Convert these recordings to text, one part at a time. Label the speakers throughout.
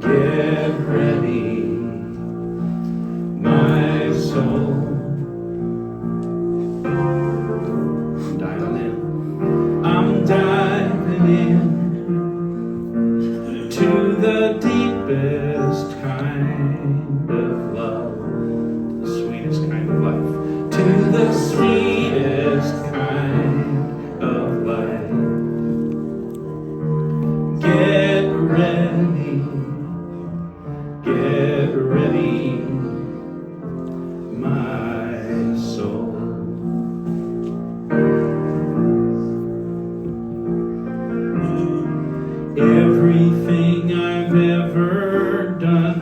Speaker 1: Get ready, my soul. I'm diving in to the deepest kind of love, the sweetest kind of life, to the sweetest kind of life. Get ready, my soul. Everything I've ever done,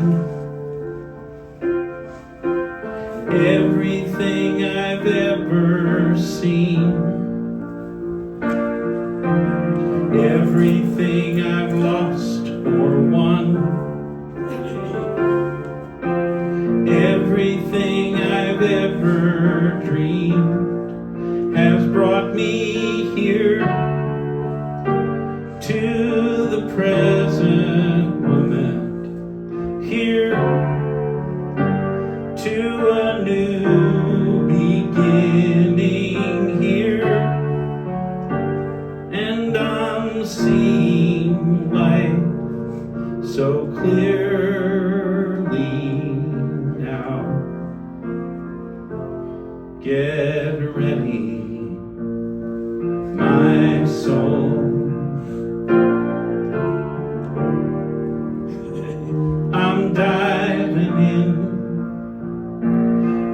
Speaker 1: everything I've ever seen, everything I've lost or won, everything I've ever dreamed has brought me here to the present moment, here to a new beginning here, and I'm seeing life so clearly now. Get ready, my soul. I'm diving in.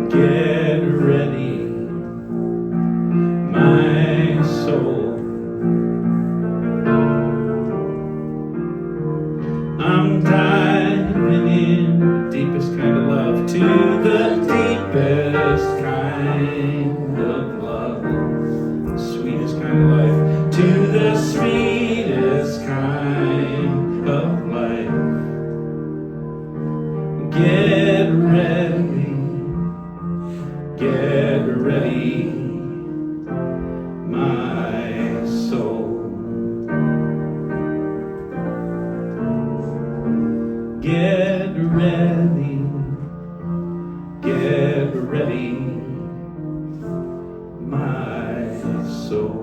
Speaker 1: Get ready, my soul. I'm diving in, deepest kind of love, to the deepest kind of love, the sweetest kind of life, to the sweetest kind of life. Get ready, my soul. Get ready, my soul.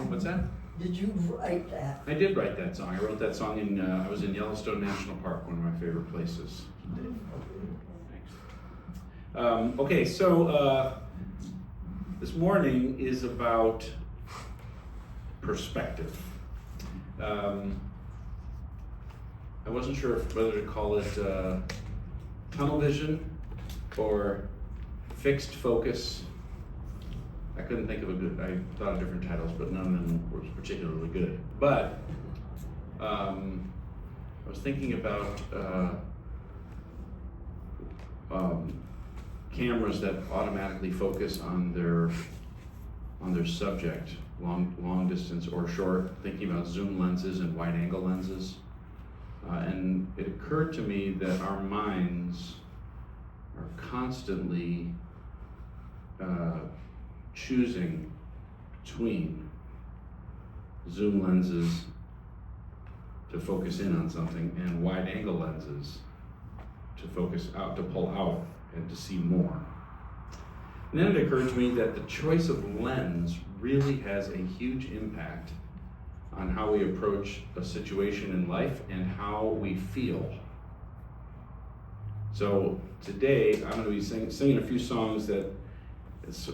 Speaker 1: What's that?
Speaker 2: Did you write that?
Speaker 1: I did write that song. I wrote that song I was in Yellowstone National Park, one of my favorite places. Thanks. Okay, so this morning is about perspective. I wasn't sure whether to call it tunnel vision or fixed focus. I couldn't think of a good, I thought of different titles, but none of them were particularly good. But I was thinking about cameras that automatically focus on their subject, long distance or short, thinking about zoom lenses and wide angle lenses. And it occurred to me that our minds are constantly choosing between zoom lenses to focus in on something and wide angle lenses to focus out, to pull out and to see more. And then it occurred to me that the choice of lens really has a huge impact on how we approach a situation in life and how we feel. So today I'm going to be singing a few songs that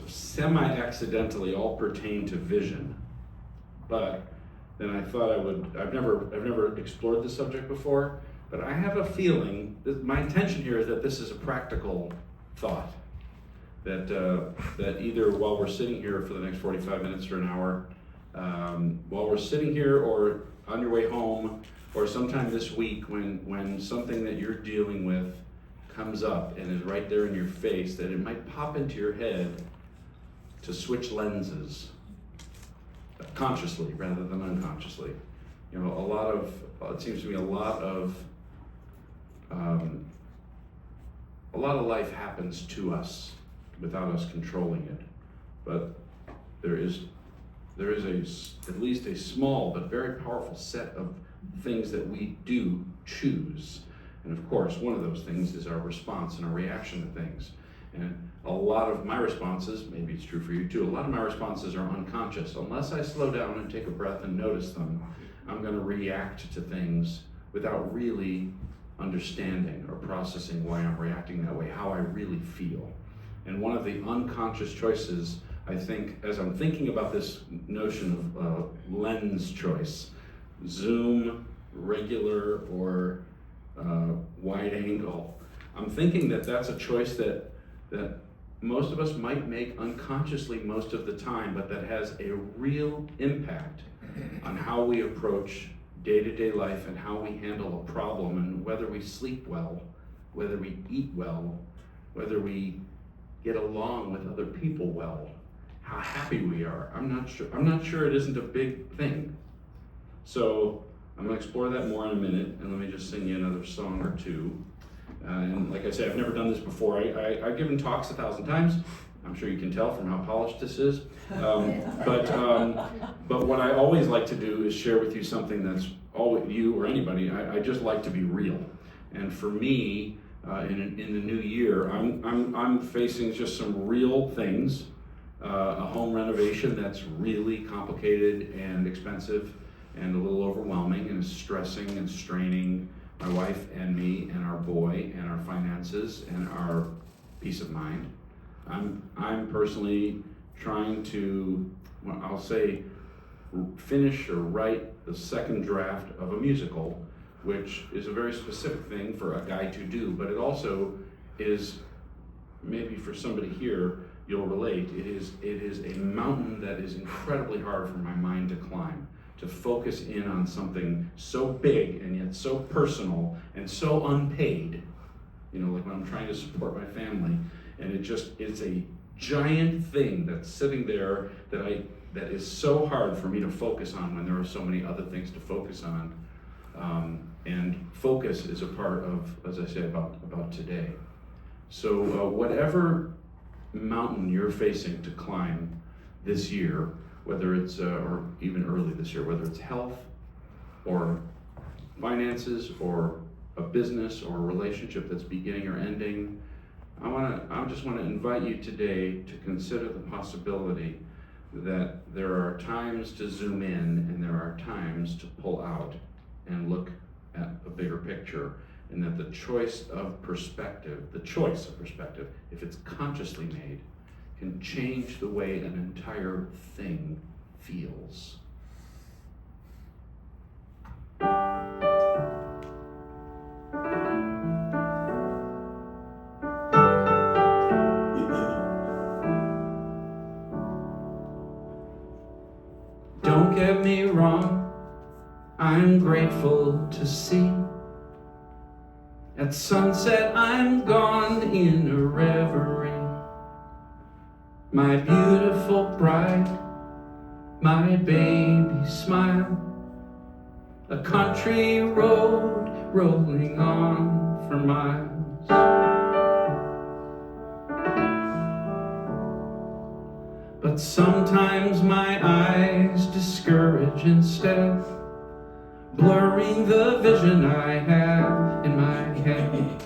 Speaker 1: semi-accidentally all pertain to vision, but then I thought I've never explored this subject before, but I have a feeling that my intention here is that this is a practical thought, that either while we're sitting here for the next 45 minutes or an hour, while we're sitting here or on your way home, or sometime this week when something that you're dealing with comes up and is right there in your face, that it might pop into your head to switch lenses consciously rather than unconsciously. You know, it seems to me a lot of life happens to us without us controlling it. But there is at least a small but very powerful set of things that we do choose. And of course, one of those things is our response and our reaction to things. And a lot of my responses, maybe it's true for you too, a lot of my responses are unconscious. Unless I slow down and take a breath and notice them, I'm going to react to things without really understanding or processing why I'm reacting that way, how I really feel. And one of the unconscious choices, I think, as I'm thinking about this notion of lens choice, zoom, regular, or wide angle, I'm thinking that that's a choice that most of us might make unconsciously most of the time, but that has a real impact on how we approach day-to-day life and how we handle a problem, and whether we sleep well, whether we eat well, whether we get along with other people well, how happy we are. I'm not sure it isn't a big thing. So I'm going to explore that more in a minute, and let me just sing you another song or two. And like I said, I've never done this before. I've given talks 1,000 times. I'm sure you can tell from how polished this is. But what I always like to do is share with you something that's always, you or anybody, I just like to be real. And for me, in the new year, I'm facing just some real things. A home renovation that's really complicated and expensive and a little overwhelming and stressing and straining my wife and me and our boy and our finances and our peace of mind. I'm personally trying to, well, I'll say, finish or write the second draft of a musical, which is a very specific thing for a guy to do, but it also is, maybe for somebody here, you'll relate, it is a mountain that is incredibly hard for my mind to climb, to focus in on something so big and yet so personal and so unpaid, you know, like when I'm trying to support my family, and it's a giant thing that's sitting there that is so hard for me to focus on when there are so many other things to focus on. And focus is a part of, as I say, about today. So whatever mountain you're facing to climb this year, whether it's, or even early this year, whether it's health or finances or a business or a relationship that's beginning or ending, I just want to invite you today to consider the possibility that there are times to zoom in and there are times to pull out and look at a bigger picture, and that the choice of perspective, if it's consciously made, can change the way an entire thing feels. Don't get me wrong, I'm grateful to see. At sunset I'm gone in a reverie. My beautiful bride, my baby smile, a country road rolling on for miles. But sometimes my eyes discourage instead, blurring the vision I have in my head.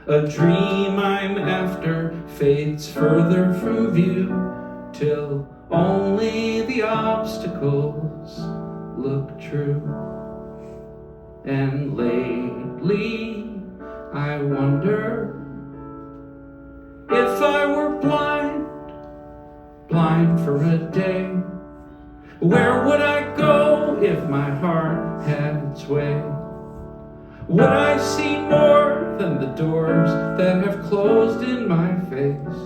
Speaker 1: A dream I'm after fades further from view, till only the obstacles look true. And lately I wonder, if I were blind for a day, where would I go if my heart had its way? Would I see more than the doors that have closed in my face?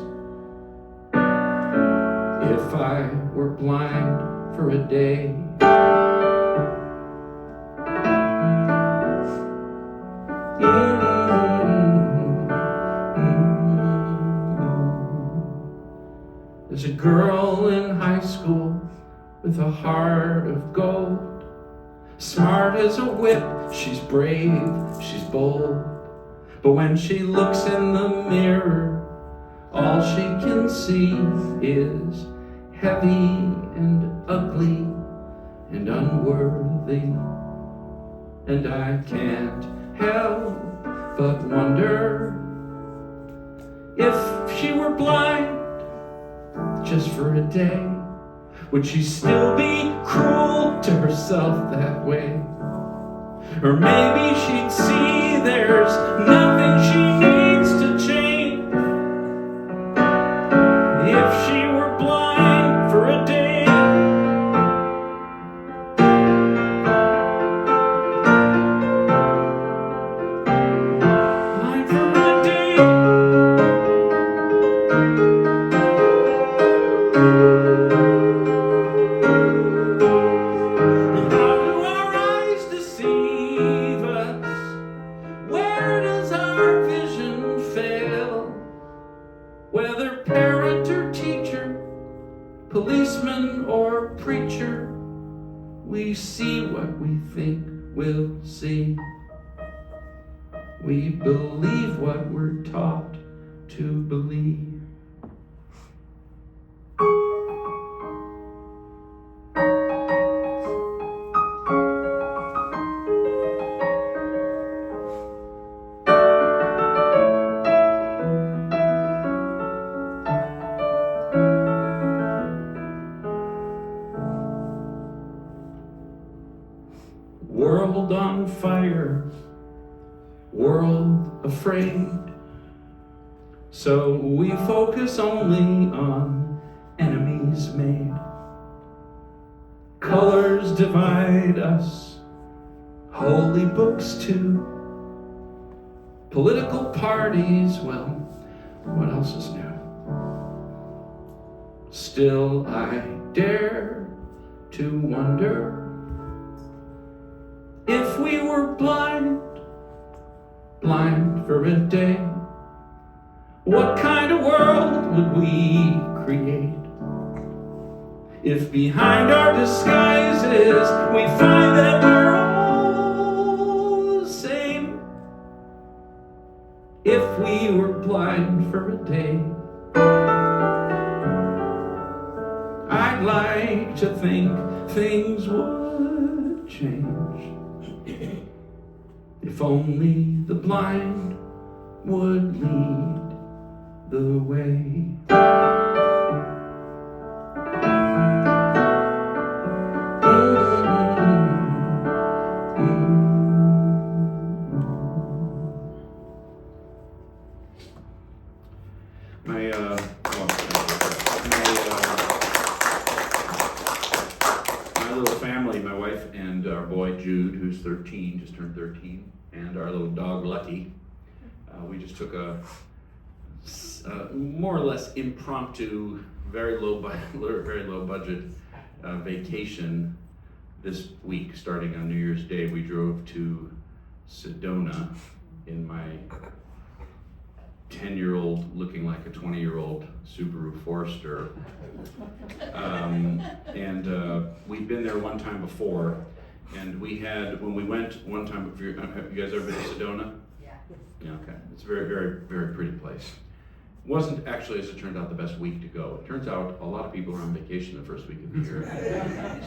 Speaker 1: If I were blind for a day. There's a girl in high school with a heart of gold. Smart as a whip, she's brave, she's bold. But when she looks in the mirror, all she can see is heavy and ugly and unworthy. And I can't help but wonder, if she were blind just for a day, would she still be cruel to herself that way? Or maybe she'd see there's nothing she needs to change if she were blind for a day. Blind for a day. How do our eyes deceive us? Where does our vision fail? Whether parent or teacher, policeman or preacher, we see what we think we'll see. We believe what we're taught to believe. World on fire, world afraid. So we focus only on enemies made. Colors divide us, holy books too. Political parties, well, what else is new? Still I dare to wonder, if we were blind for a day, what kind of world would we create? If behind our disguises we find that we're all the same. If we were blind for a day, I'd like to think things would change. If only the blind would lead the way. My little family, my wife and our boy Jude, who's 13, just turned 13, and our little dog Lucky, we just took a more or less impromptu, very low budget vacation this week. Starting on New Year's Day, we drove to Sedona in my 10-year-old looking like a 20-year-old Subaru Forester. We'd been there one time before, and we had, when we went one time, have you guys ever been to Sedona? Yeah, okay. It's a very, very, very pretty place. Wasn't actually, as it turned out, the best week to go. It turns out a lot of people are on vacation the first week of the year,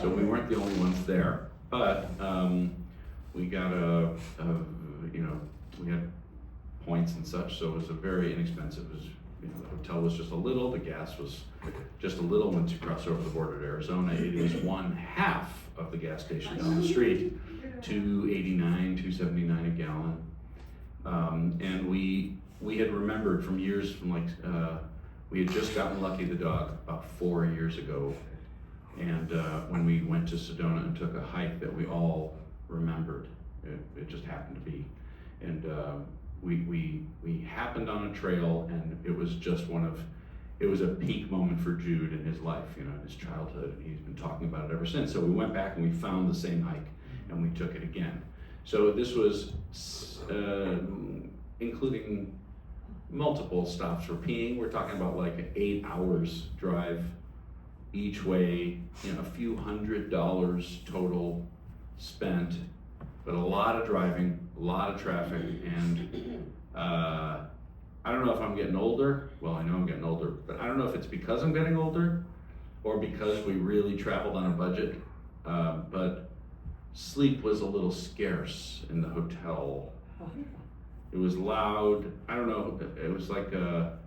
Speaker 1: so we weren't the only ones there. But we got we had points and such, so it was a very inexpensive. It was, the hotel was just a little, the gas was just a little. Once you cross over the border to Arizona, it is one half of the gas station down the street, $2.79 a gallon. And we had remembered from years from we had just gotten Lucky the dog about 4 years ago, and when we went to Sedona and took a hike that we all remembered. It just happened to be, and we happened on a trail, and it was just it was a peak moment for Jude in his life, in his childhood. He's been talking about it ever since. So we went back and we found the same hike, and we took it again. So this was including multiple stops for peeing. We're talking about like an 8 hours drive each way, a few $100s total spent, but a lot of driving, a lot of traffic, and I don't know if I'm getting older. Well, I know I'm getting older, but I don't know if it's because I'm getting older or because we really traveled on a budget. But sleep was a little scarce in the hotel. It was loud. I don't know. It was like a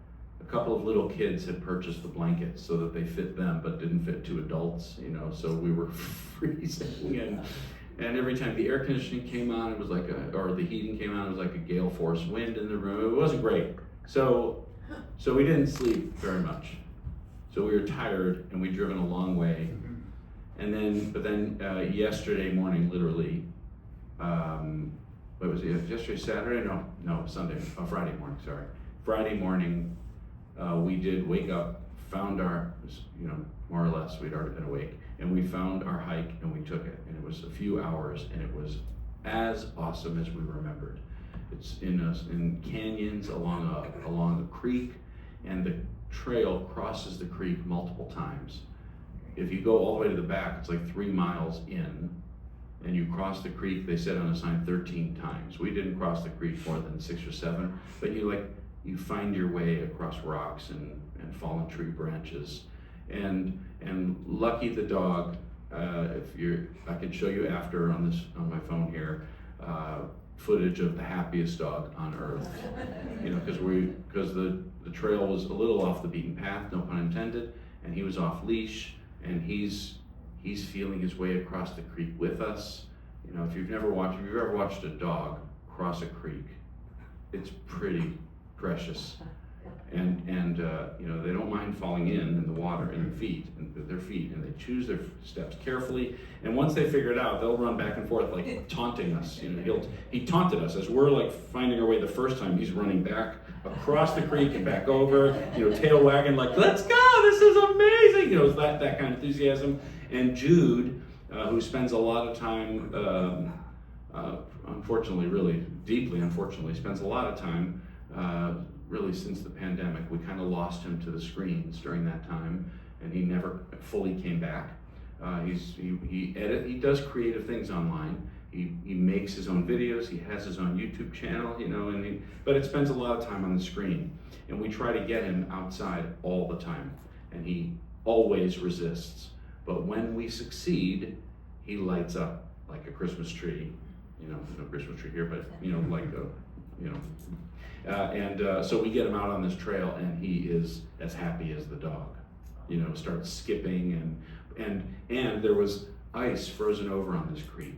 Speaker 1: couple of little kids had purchased the blankets so that they fit them, but didn't fit two adults. So we were freezing, and every time the air conditioning came on, it was like or the heating came on, it was like a gale force wind in the room. It wasn't great. So we didn't sleep very much. So we were tired, and we'd driven a long way. But then yesterday morning, literally, what was it? Yesterday, Saturday? No, Sunday. Oh, Friday morning. Sorry, Friday morning. We did wake up, found our, more or less, we'd already been awake, and we found our hike and we took it, and it was a few hours, and it was as awesome as we remembered. It's in canyons along a creek, and the trail crosses the creek multiple times. If you go all the way to the back, it's like 3 miles in, and you cross the creek, they said on a sign 13 times. We didn't cross the creek more than 6 or 7, but you find your way across rocks and fallen tree branches, and Lucky the dog. I could show you after on my phone here, footage of the happiest dog on earth. Because the trail was a little off the beaten path, no pun intended, and he was off leash, and he's feeling his way across the creek with us. If you've ever watched a dog cross a creek, it's pretty precious, and they don't mind falling in the water in their feet, and they choose their steps carefully. And once they figure it out, they'll run back and forth like taunting us. He taunted us as we're like finding our way the first time. He's running back across the creek and back over, tail wagging like, let's go, this is amazing. It's that kind of enthusiasm. And Jude, who spends a lot of time, unfortunately, really deeply unfortunately, spends a lot of time. Really since the pandemic, we kind of lost him to the screens during that time, and he never fully came back. He does creative things online. He makes his own videos. He has his own YouTube channel, but it spends a lot of time on the screen. And we try to get him outside all the time, and he always resists. But when we succeed, he lights up like a Christmas tree. No Christmas tree here, but so we get him out on this trail, and he is as happy as the dog. Starts skipping, and there was ice frozen over on this creek,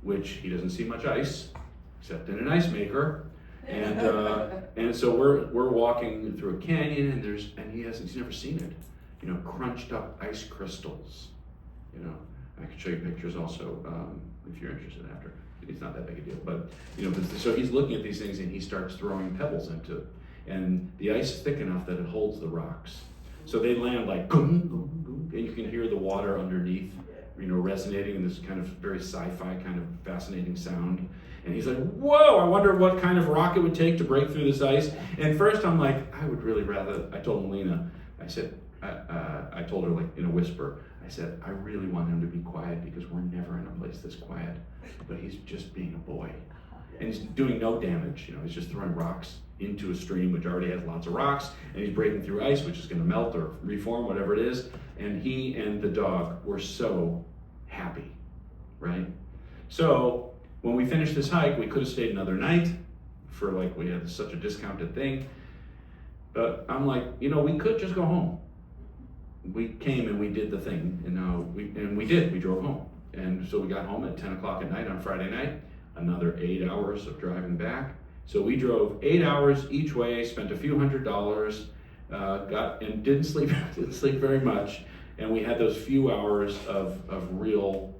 Speaker 1: which he doesn't see much ice except in an ice maker, and so we're walking through a canyon, and he's never seen it. Crunched up ice crystals. I could show you pictures also if you're interested after. It's not that big a deal, but so he's looking at these things, and he starts throwing pebbles into it, and the ice is thick enough that it holds the rocks. So they land like boom, boom, boom, and you can hear the water underneath, resonating in this kind of very sci-fi kind of fascinating sound. And he's like, whoa, I wonder what kind of rock it would take to break through this ice. And first I'm like, I would really rather, I told Melina, I said, I told her like in a whisper, I said, I really want him to be quiet because we're never in a place this quiet. But he's just being a boy. And he's doing no damage. He's just throwing rocks into a stream which already has lots of rocks, and he's breaking through ice which is going to melt or reform, whatever it is. And he and the dog were so happy, right? So when we finished this hike, we could have stayed another night for we had such a discounted thing. But I'm like, we could just go home. We came and we did the thing, and we did. We drove home, and so we got home at 10 o'clock at night on Friday night. Another 8 hours of driving back. So we drove 8 hours each way, spent a few $100s, and didn't sleep very much, and we had those few hours of real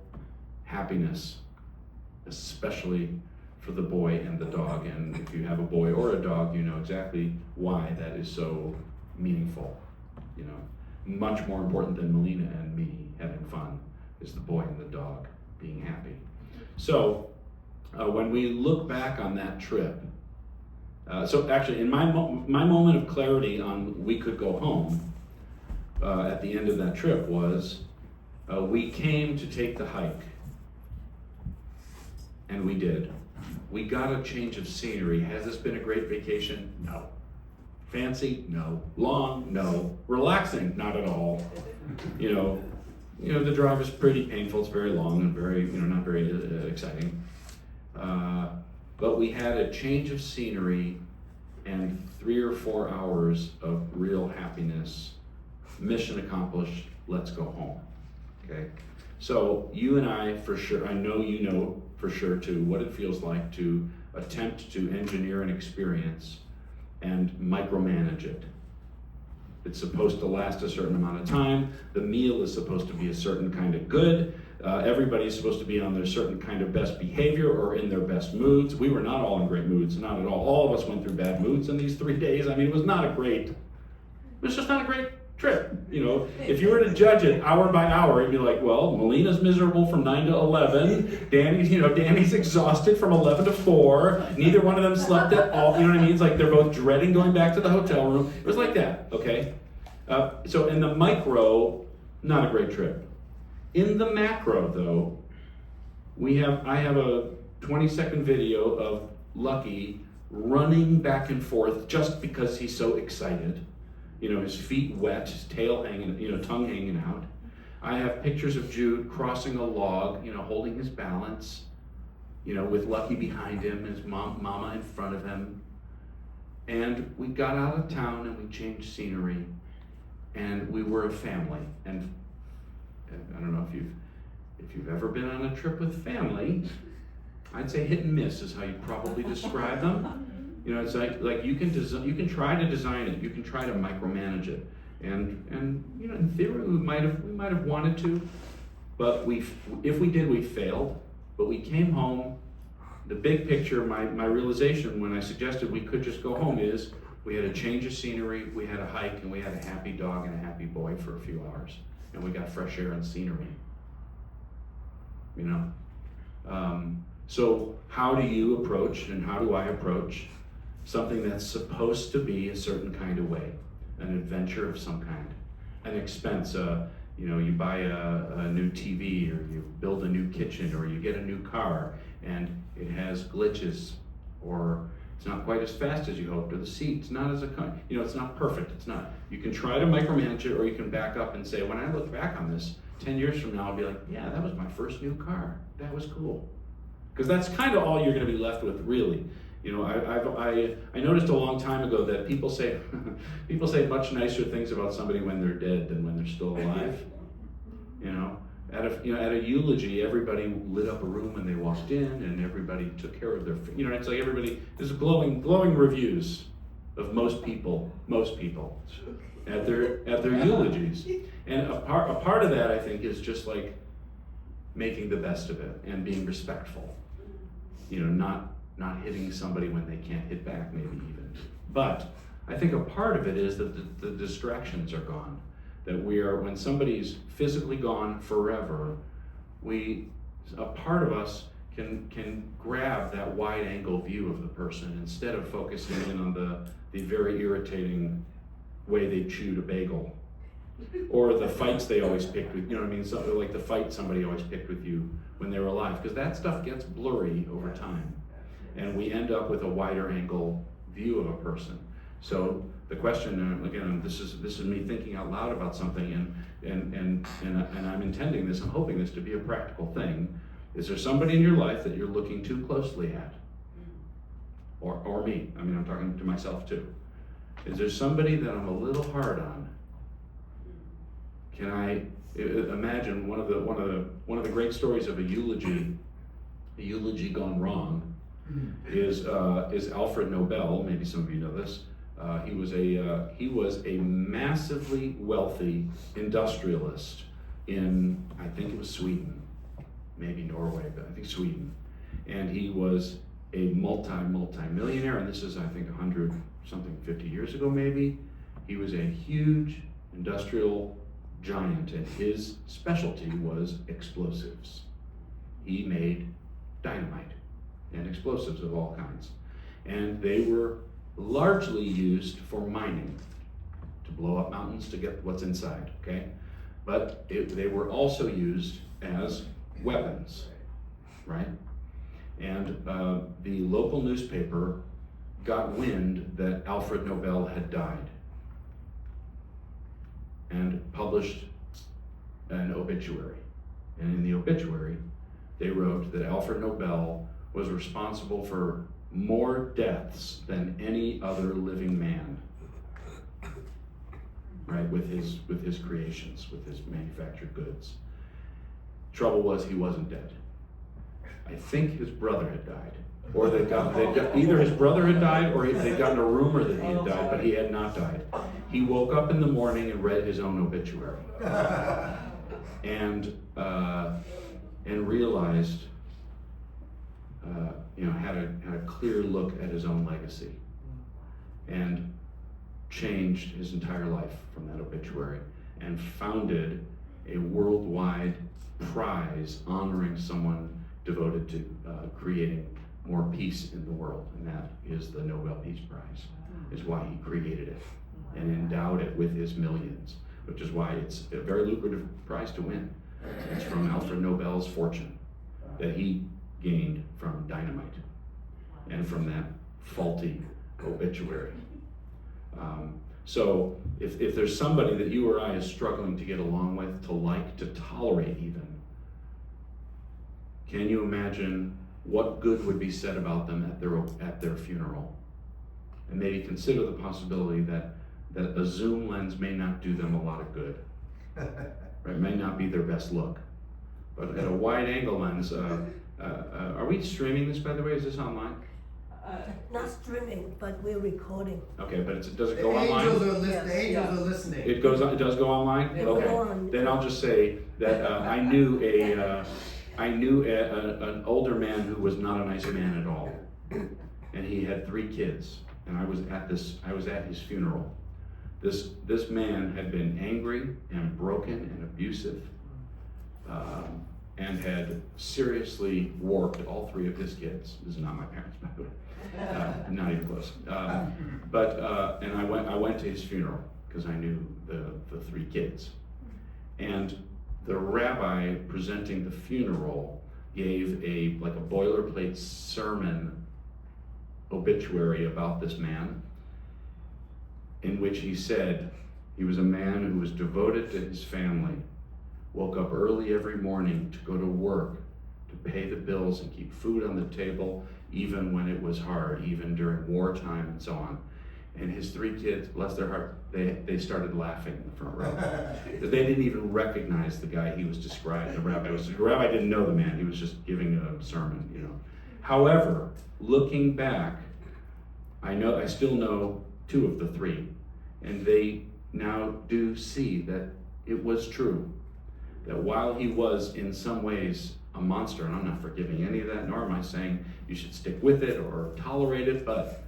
Speaker 1: happiness, especially for the boy and the dog. And if you have a boy or a dog, you know exactly why that is so meaningful. Much more important than Melina and me having fun is the boy and the dog being happy. So when we look back on that trip, so actually in my moment of clarity on we could go home, at the end of that trip was, we came to take the hike, and we did. We got a change of scenery. Has this been a great vacation? No. Fancy? No. Long? No. Relaxing? Not at all. You know, the drive is pretty painful. It's very long and very, not very exciting. But we had a change of scenery and 3 or 4 hours of real happiness. Mission accomplished. Let's go home. Okay? So you and I, for sure, I know you know for sure too, what it feels like to attempt to engineer an experience and micromanage it. It's supposed to last a certain amount of time. The meal is supposed to be a certain kind of good. Everybody's supposed to be on their certain kind of best behavior or in their best moods. We were not all in great moods, not at all. All of us went through bad moods in these 3 days. I mean, it was just not a great trip. If you were to judge it hour by hour, you'd be like, well, Melina's miserable from 9 to 11. Danny's exhausted from 11 to 4. Neither one of them slept at all. You know what I mean? It's like they're both dreading going back to the hotel room. It was like that, okay? So in the micro, not a great trip. In the macro, though, I have a 20-second video of Lucky running back and forth just because he's so excited. His feet wet, his tail hanging, tongue hanging out. I have pictures of Jude crossing a log, holding his balance, with Lucky behind him, his mama in front of him. And we got out of town and we changed scenery, and we were a family. And I don't know if you've ever been on a trip with family, I'd say hit and miss is how you probably describe them. It's like you can try to design it, you can try to micromanage it, and in theory we might have wanted to, but if we did, we failed. But we came home. The big picture, my realization when I suggested we could just go home is we had a change of scenery, we had a hike, and we had a happy dog and a happy boy for a few hours, and we got fresh air and scenery. So how do you approach, and how do I approach something that's supposed to be a certain kind of way, an adventure of some kind, an expense? You buy a new TV, or you build a new kitchen, or you get a new car, and it has glitches, or it's not quite as fast as you hoped, or the seat's not as it's not perfect. It's not. You can try to micromanage it, or you can back up and say, when I look back on this 10 years from now, I'll be like, yeah, that was my first new car. That was cool. Because that's kind of all you're going to be left with, really. I noticed a long time ago that people say much nicer things about somebody when they're dead than when they're still alive. At a eulogy, everybody lit up a room when they walked in, and everybody took care of their. It's like everybody. There's glowing reviews of most people at their eulogies, and a part of that, I think, is just like making the best of it and being respectful. Not hitting somebody when they can't hit back, maybe even. But I think a part of it is that the distractions are gone. That when somebody's physically gone forever, a part of us can grab that wide angle view of the person instead of focusing in on the very irritating way they chewed a bagel, or the fights they always picked with, something like the fight somebody always picked with you when they were alive, because that stuff gets blurry over time. And we end up with a wider angle view of a person. So the question, again, this is me thinking out loud about something, and I'm intending this, I'm hoping this to be a practical thing. Is there somebody in your life that you're looking too closely at? Or me? I'm talking to myself too. Is there somebody that I'm a little hard on? Can I imagine one of the great stories of a eulogy gone wrong? Is Alfred Nobel? Maybe some of you know this. He was a massively wealthy industrialist in, I think it was Sweden, maybe Norway, but I think Sweden. And he was a multi-millionaire, and this is, I think, 50 years ago maybe. He was a huge industrial giant, and his specialty was explosives. He made dynamite and explosives of all kinds. And they were largely used for mining, to blow up mountains to get what's inside, okay? But they were also used as weapons, right? And the local newspaper got wind that Alfred Nobel had died and published an obituary. And in the obituary, they wrote that Alfred Nobel was responsible for more deaths than any other living man, right, with his creations, with his manufactured goods. Trouble was, he wasn't dead. I think his brother had died, or either his brother had died, or they'd gotten a rumor that he had died, but he had not died. He woke up in the morning and read his own obituary, and realized, had a clear look at his own legacy, and changed his entire life from that obituary, and founded a worldwide prize honoring someone devoted to creating more peace in the world, and that is the Nobel Peace Prize, is why he created it and endowed it with his millions, which is why it's a very lucrative prize to win. It's from Alfred Nobel's fortune that he gained from dynamite and from that faulty obituary. So if there's somebody that you or I is struggling to get along with, to like, to tolerate even, can you imagine what good would be said about them at their funeral? And maybe consider the possibility that a zoom lens may not do them a lot of good. Right, may not be their best look. But at a wide angle lens, are we streaming this, by the way? Is this online?
Speaker 2: Not streaming, but we're recording.
Speaker 1: Okay, but does it go online?
Speaker 3: The angels are listening.
Speaker 1: It does go online?
Speaker 2: It
Speaker 1: Okay.
Speaker 2: go on.
Speaker 1: Then I'll just say that I knew an older man who was not a nice man at all. And he had 3 kids. And I was at his funeral. This man had been angry and broken and abusive, and had seriously warped all 3 of his kids. This is not my parents, by the way. Not even close. And I went to his funeral because I knew the 3 kids. And the rabbi presenting the funeral gave a boilerplate sermon obituary about this man, in which he said he was a man who was devoted to his family, woke up early every morning to go to work, to pay the bills and keep food on the table, even when it was hard, even during wartime and so on. And his 3 kids, bless their heart, they started laughing in the front row. They didn't even recognize the guy he was describing. The rabbi didn't know the man. He was just giving a sermon, However, looking back, I still know 2 of the 3, and they now do see that it was true, that while he was in some ways a monster, and I'm not forgiving any of that, nor am I saying you should stick with it or tolerate it, but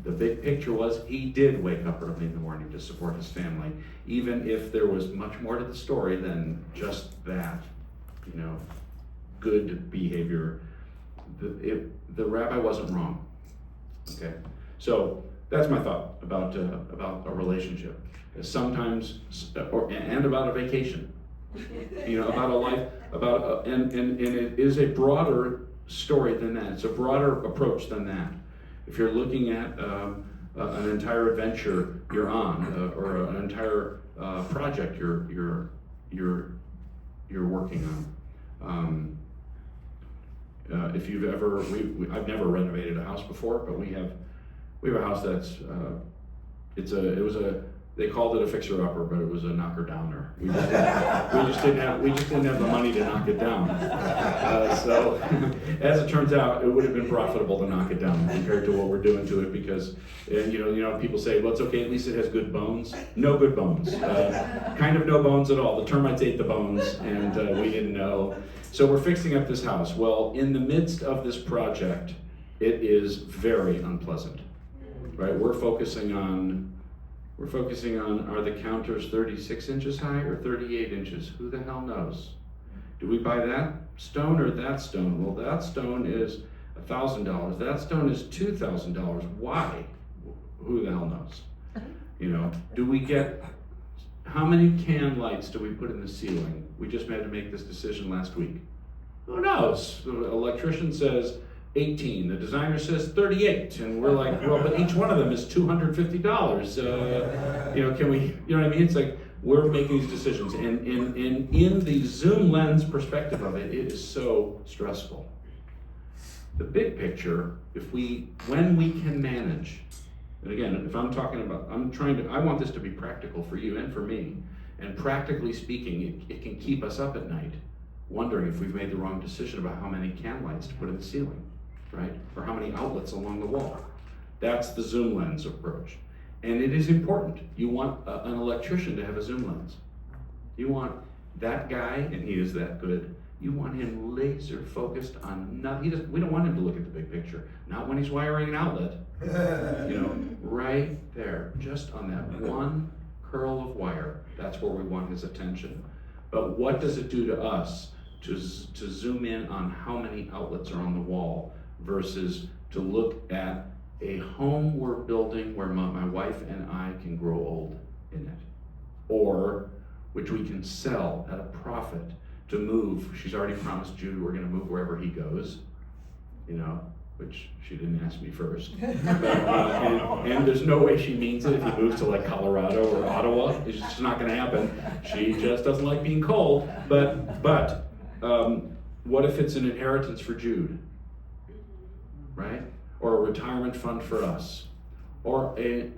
Speaker 1: the big picture was he did wake up early in the morning to support his family, even if there was much more to the story than just that, good behavior. The rabbi wasn't wrong, okay? So that's my thought about a relationship. Sometimes, and about a vacation, about a life, and it is a broader story than that. It's a broader approach than that. If you're looking at an entire adventure you're on, or an entire project you're working on. If you've ever, I've never renovated a house before, but we have a house that's they called it a fixer-upper, but it was a knocker-downer. We just didn't have the money to knock it down. So, as it turns out, it would have been profitable to knock it down compared to what we're doing to it, because, people say, well, it's okay, at least it has good bones. No good bones. Kind of no bones at all. The termites ate the bones, and we didn't know. So we're fixing up this house. Well, in the midst of this project, it is very unpleasant, right? We're focusing on, are the counters 36 inches high or 38 inches? Who the hell knows? Do we buy that stone or that stone? Well, that stone is $1,000. That stone is $2,000. Why? Who the hell knows? You know, how many can lights do we put in the ceiling? We just had to make this decision last week. Who knows? The electrician says 18, the designer says 38, and we're like, well, but each one of them is $250. You know, can we, you know what I mean? It's like, we're making these decisions, and in the zoom lens perspective of it, it is so stressful. The big picture, when we can manage, and again, if I'm talking about, I want this to be practical for you and for me, and practically speaking, it can keep us up at night, wondering if we've made the wrong decision about how many can lights to put in the ceiling, right? Or how many outlets along the wall. That's the zoom lens approach. And it is important. You want an electrician to have a zoom lens. You want that guy, and he is that good, you want him laser focused on nothing. We don't want him to look at the big picture. Not when he's wiring an outlet. You know, right there, just on that one curl of wire. That's where we want his attention. But what does it do to us to zoom in on how many outlets are on the wall versus to look at a home we're building where my wife and I can grow old in it, or which we can sell at a profit to move. She's already promised Jude we're going to move wherever he goes, you know, which she didn't ask me first. And there's no way she means it if he moves to like Colorado or Ottawa. It's just not going to happen. She just doesn't like being cold. But what if it's an inheritance for Jude, right? Or a retirement fund for us, or a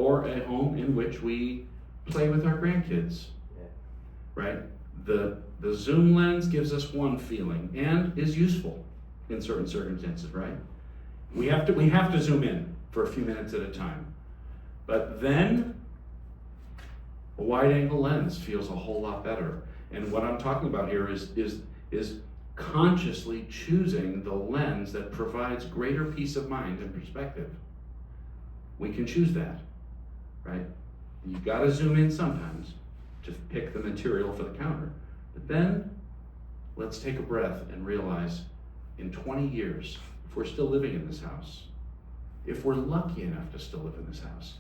Speaker 1: home in which we play with our grandkids, right? The zoom lens gives us one feeling and is useful in certain circumstances, right? We have to zoom in for a few minutes at a time, but then a wide angle lens feels a whole lot better. And what I'm talking about here is consciously choosing the lens that provides greater peace of mind and perspective. We can choose that, right? You've got to zoom in sometimes to pick the material for the counter. But then let's take a breath and realize in 20 years, if we're still living in this house, if we're lucky enough to still live in this house,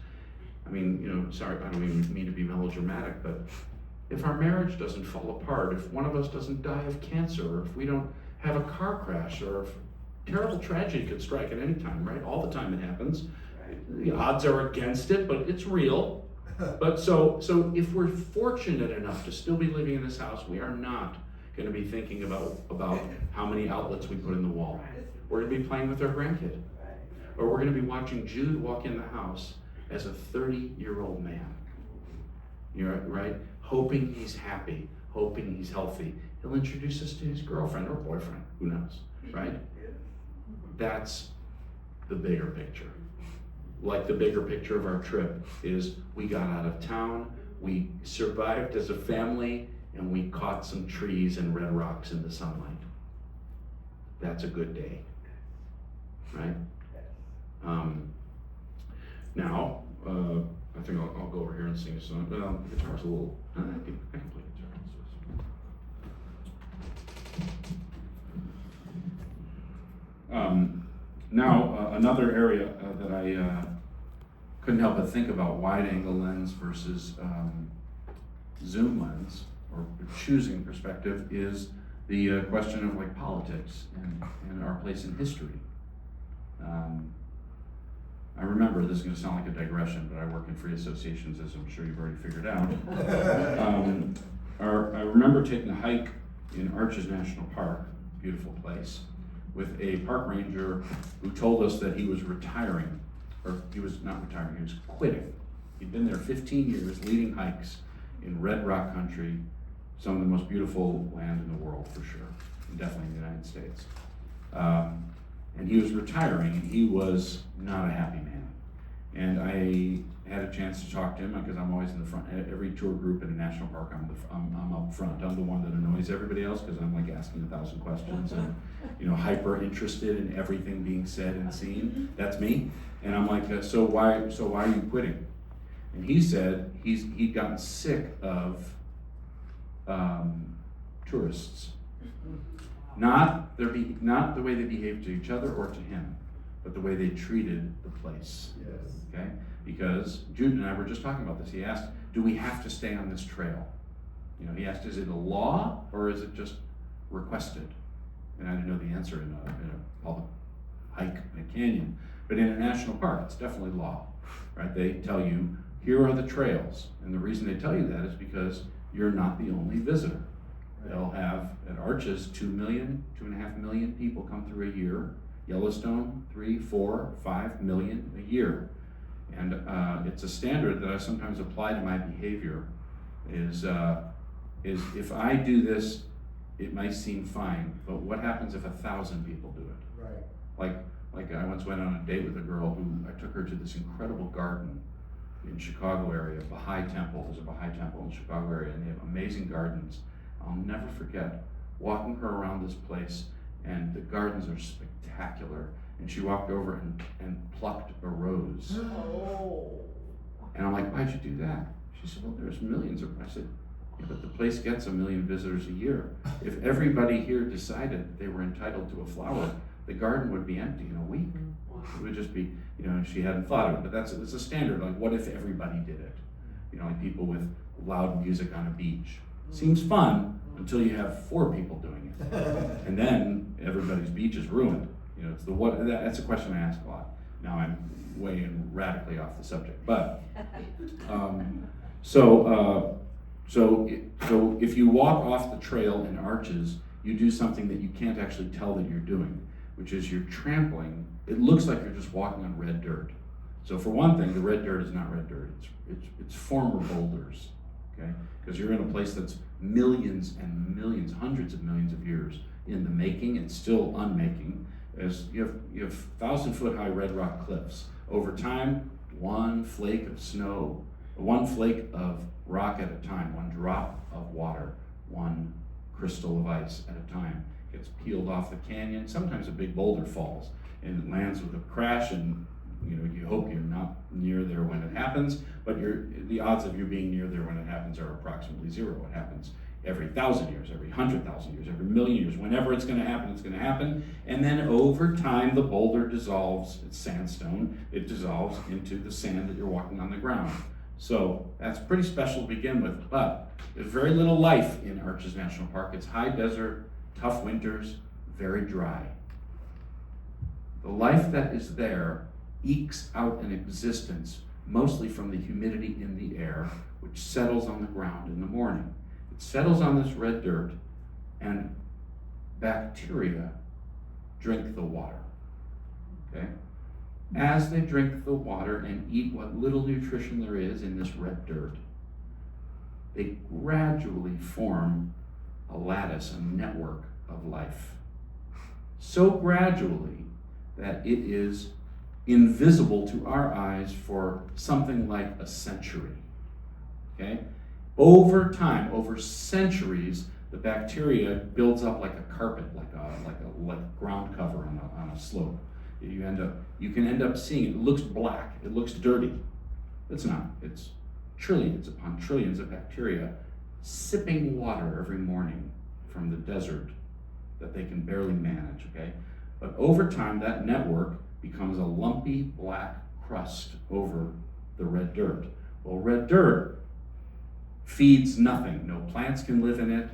Speaker 1: I mean, you know, sorry, I don't even mean to be melodramatic, but if our marriage doesn't fall apart, if one of us doesn't die of cancer, or if we don't have a car crash, or if terrible tragedy could strike at any time, right? All the time it happens. The odds are against it, but it's real. But so if we're fortunate enough to still be living in this house, we are not going to be thinking about how many outlets we put in the wall. We're going to be playing with our grandkid. Or we're going to be watching Jude walk in the house as a 30-year-old man. You're right? Hoping he's happy, hoping he's healthy. He'll introduce us to his girlfriend or boyfriend, who knows, right? That's the bigger picture. Like the bigger picture of our trip is we got out of town, we survived as a family, and we caught some trees and red rocks in the sunlight. That's a good day, right? Now, I think I'll go over here and sing a song. Well, the guitar's a little, I can play guitar. Now, another area that I couldn't help but think about wide-angle lens versus zoom lens, or choosing perspective, is the question of like politics and our place in history. I remember, this is going to sound like a digression, but I work in free associations, as I'm sure you've already figured out. I remember taking a hike in Arches National Park, beautiful place, with a park ranger who told us that he was retiring, or he was not retiring, he was quitting. He'd been there 15 years leading hikes in Red Rock country, some of the most beautiful land in the world for sure, and definitely in the United States. And he was retiring, and he was not a happy man. And I had a chance to talk to him because I'm always in the front. Every tour group in a national park, I'm up front. I'm the one that annoys everybody else because I'm like asking 1,000 questions and, you know, hyper interested in everything being said and seen. That's me. And I'm like, so why are you quitting? And he said he'd gotten sick of tourists. Not the way they behave to each other or to him, but the way they treated the place.
Speaker 3: Yes.
Speaker 1: Okay? Because Jude and I were just talking about this. He asked, do we have to stay on this trail? He asked, is it a law or is it just requested? And I didn't know the answer in a public hike in a canyon. But in a national park, it's definitely law, right? They tell you, here are the trails. And the reason they tell you that is because you're not the only visitor. They'll have, at Arches, 2 million, 2.5 million people come through a year. Yellowstone, 3, 4, 5 million a year. And it's a standard that I sometimes apply to my behavior is if I do this, it might seem fine, but what happens if 1,000 people do it?
Speaker 3: Right.
Speaker 1: Like I once went on a date with a girl who I took her to this incredible garden in Chicago area, Baha'i Temple. There's a Baha'i temple in the Chicago area, and they have amazing gardens. I'll never forget walking her around this place, and the gardens are spectacular. And she walked over and plucked a rose.
Speaker 4: Oh.
Speaker 1: And I'm like, why'd you do that? She said, well, there's millions of, I said, yeah, but the place gets 1 million visitors a year. If everybody here decided they were entitled to a flower, the garden would be empty in a week. It would just be, she hadn't thought of it, but it's a standard. Like, what if everybody did it? Like people with loud music on a beach. Seems fun until you have 4 people doing it. And then everybody's beach is ruined. It's that's a question I ask a lot. Now I'm weighing radically off the subject, but so if you walk off the trail in Arches, you do something that you can't actually tell that you're doing, which is you're trampling. It looks like you're just walking on red dirt. So for one thing, the red dirt is not red dirt. It's former boulders, okay? Because you're in a place that's millions and millions, hundreds of millions of years in the making and still unmaking. As you have 1,000-foot high red rock cliffs. Over time, one flake of snow, one flake of rock at a time, one drop of water, one crystal of ice at a time gets peeled off the canyon. Sometimes a big boulder falls and it lands with a crash, and you hope you're not near there when it happens, but the odds of you being near there when it happens are approximately 0. It happens every 1,000 years, every 100,000 years, every million years. Whenever it's going to happen, it's going to happen. And then over time, the boulder dissolves. It's sandstone. It dissolves into the sand that you're walking on the ground. So that's pretty special to begin with. But there's very little life in Arches National Park. It's high desert, tough winters, very dry. The life that is there ekes out an existence mostly from the humidity in the air, which settles on the ground in the morning. It settles on this red dirt, and bacteria drink the water, okay? As they drink the water and eat what little nutrition there is in this red dirt, they gradually form a lattice, a network of life. So gradually that it is invisible to our eyes for something like a century, okay? Over time, over centuries, the bacteria builds up like a carpet, like ground cover on a slope. You can end up seeing it. It looks black. It looks dirty. It's not. It's trillions upon trillions of bacteria sipping water every morning from the desert that they can barely manage. Okay, but over time, that network becomes a lumpy black crust over the red dirt. Well, red dirt feeds nothing. No plants can live in it.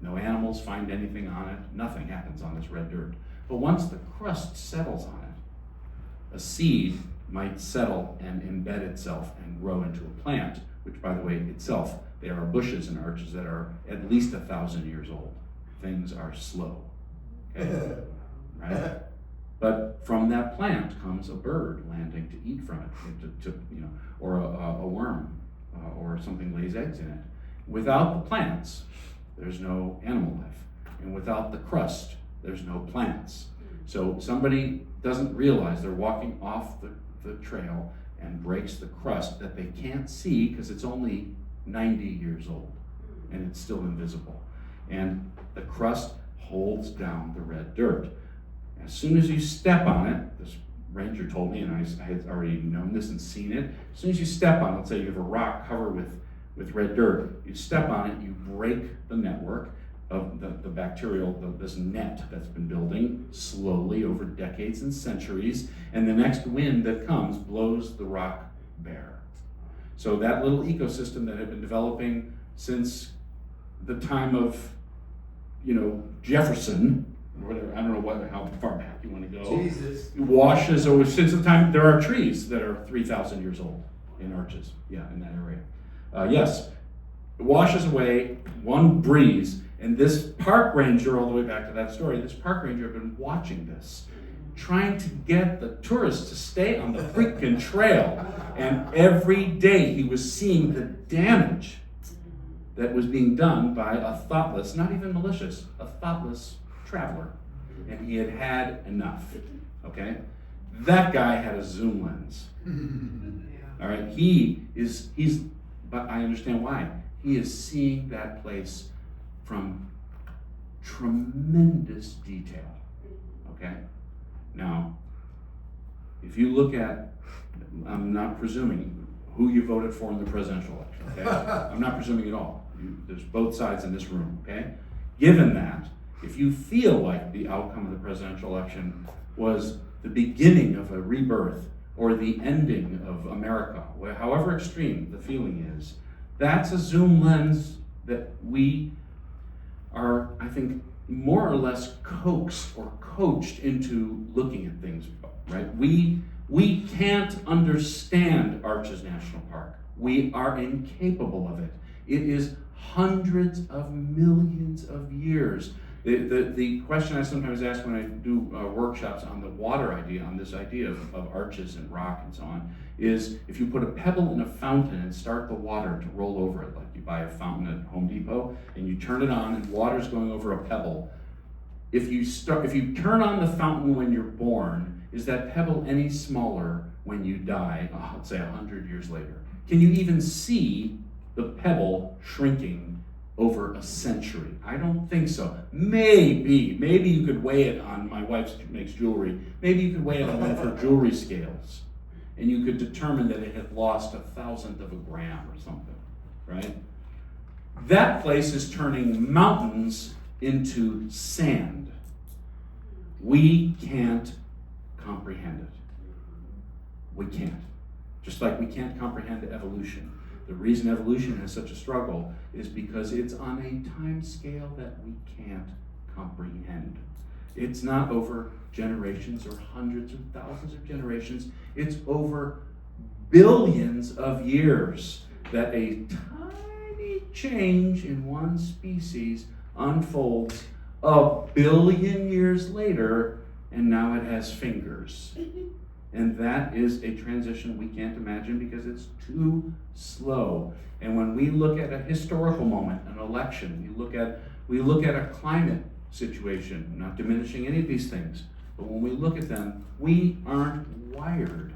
Speaker 1: No animals find anything on it. Nothing happens on this red dirt. But once the crust settles on it, a seed might settle and embed itself and grow into a plant, which, by the way, itself, there are bushes and arches that are at least 1,000 years old. Things are slow, okay? Right? But from that plant comes a bird landing to eat from it, or a worm, or something lays eggs in it. Without the plants, there's no animal life. And without the crust, there's no plants. So somebody doesn't realize they're walking off the trail and breaks the crust that they can't see because it's only 90 years old and it's still invisible. And the crust holds down the red dirt. As soon as you step on it, this ranger told me, and I had already known this and seen it, as soon as you step on it, let's say you have a rock covered with red dirt, you step on it, you break the network, of the bacterial, this net that's been building slowly over decades and centuries, and the next wind that comes blows the rock bare. So that little ecosystem that had been developing since the time of, Jefferson, or whatever, I don't know how far back you want to go.
Speaker 3: Jesus.
Speaker 1: Washes over, since the time, there are trees that are 3,000 years old in Arches, in that area. Yes, it washes away one breeze, and this park ranger, all the way back to that story, this park ranger had been watching this, trying to get the tourists to stay on the freaking trail, and every day he was seeing the damage that was being done by a thoughtless, not even malicious, a thoughtless traveler. And he had had enough, okay? That guy had a zoom lens. All right, but I understand why. He is seeing that place from tremendous detail, okay? Now, if you look at, I'm not presuming who you voted for in the presidential election, okay? I'm not presuming at all. There's both sides in this room, okay? Given that, if you feel like the outcome of the presidential election was the beginning of a rebirth or the ending of America, however extreme the feeling is, that's a zoom lens that we are, I think, more or less coaxed or coached into looking at things, right? We can't understand Arches National Park. We are incapable of it. It is hundreds of millions of years. The question I sometimes ask when I do workshops on the water idea, on this idea of arches and rock and so on, is if you put a pebble in a fountain and start the water to roll over it, like you buy a fountain at Home Depot and you turn it on and water's going over a pebble, if you turn on the fountain when you're born, is that pebble any smaller when you die, let's say 100 years later? Can you even see the pebble shrinking over a century? I don't think so. Maybe you could weigh it on, my wife makes jewelry, maybe you could weigh it on one of her jewelry scales, and you could determine that it had lost 1,000th of a gram or something, right? That place is turning mountains into sand. We can't comprehend it. We can't. Just like we can't comprehend evolution. The reason evolution has such a struggle is because it's on a time scale that we can't comprehend. It's not over generations or hundreds or thousands of generations. It's over billions of years that a tiny change in one species unfolds a billion years later, and now it has fingers. And that is a transition we can't imagine because it's too slow. And when we look at a historical moment, an election, we look at a climate situation, not diminishing any of these things, but when we look at them, we aren't wired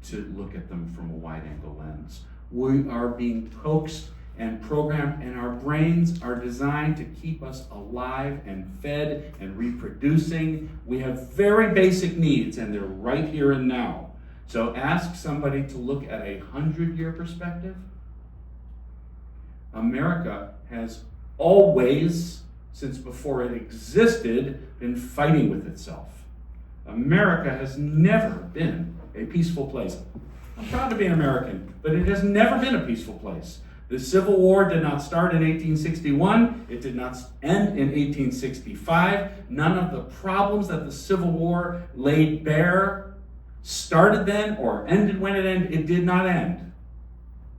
Speaker 1: to look at them from a wide-angle lens. We are being coaxed and programmed, and our brains are designed to keep us alive and fed and reproducing. We have very basic needs, and they're right here and now. So ask somebody to look at a 100-year perspective. America has always, since before it existed, been fighting with itself. America has never been a peaceful place. I'm proud to be an American, but it has never been a peaceful place. The Civil War did not start in 1861. It did not end in 1865. None of the problems that the Civil War laid bare started then or ended when it ended. It did not end.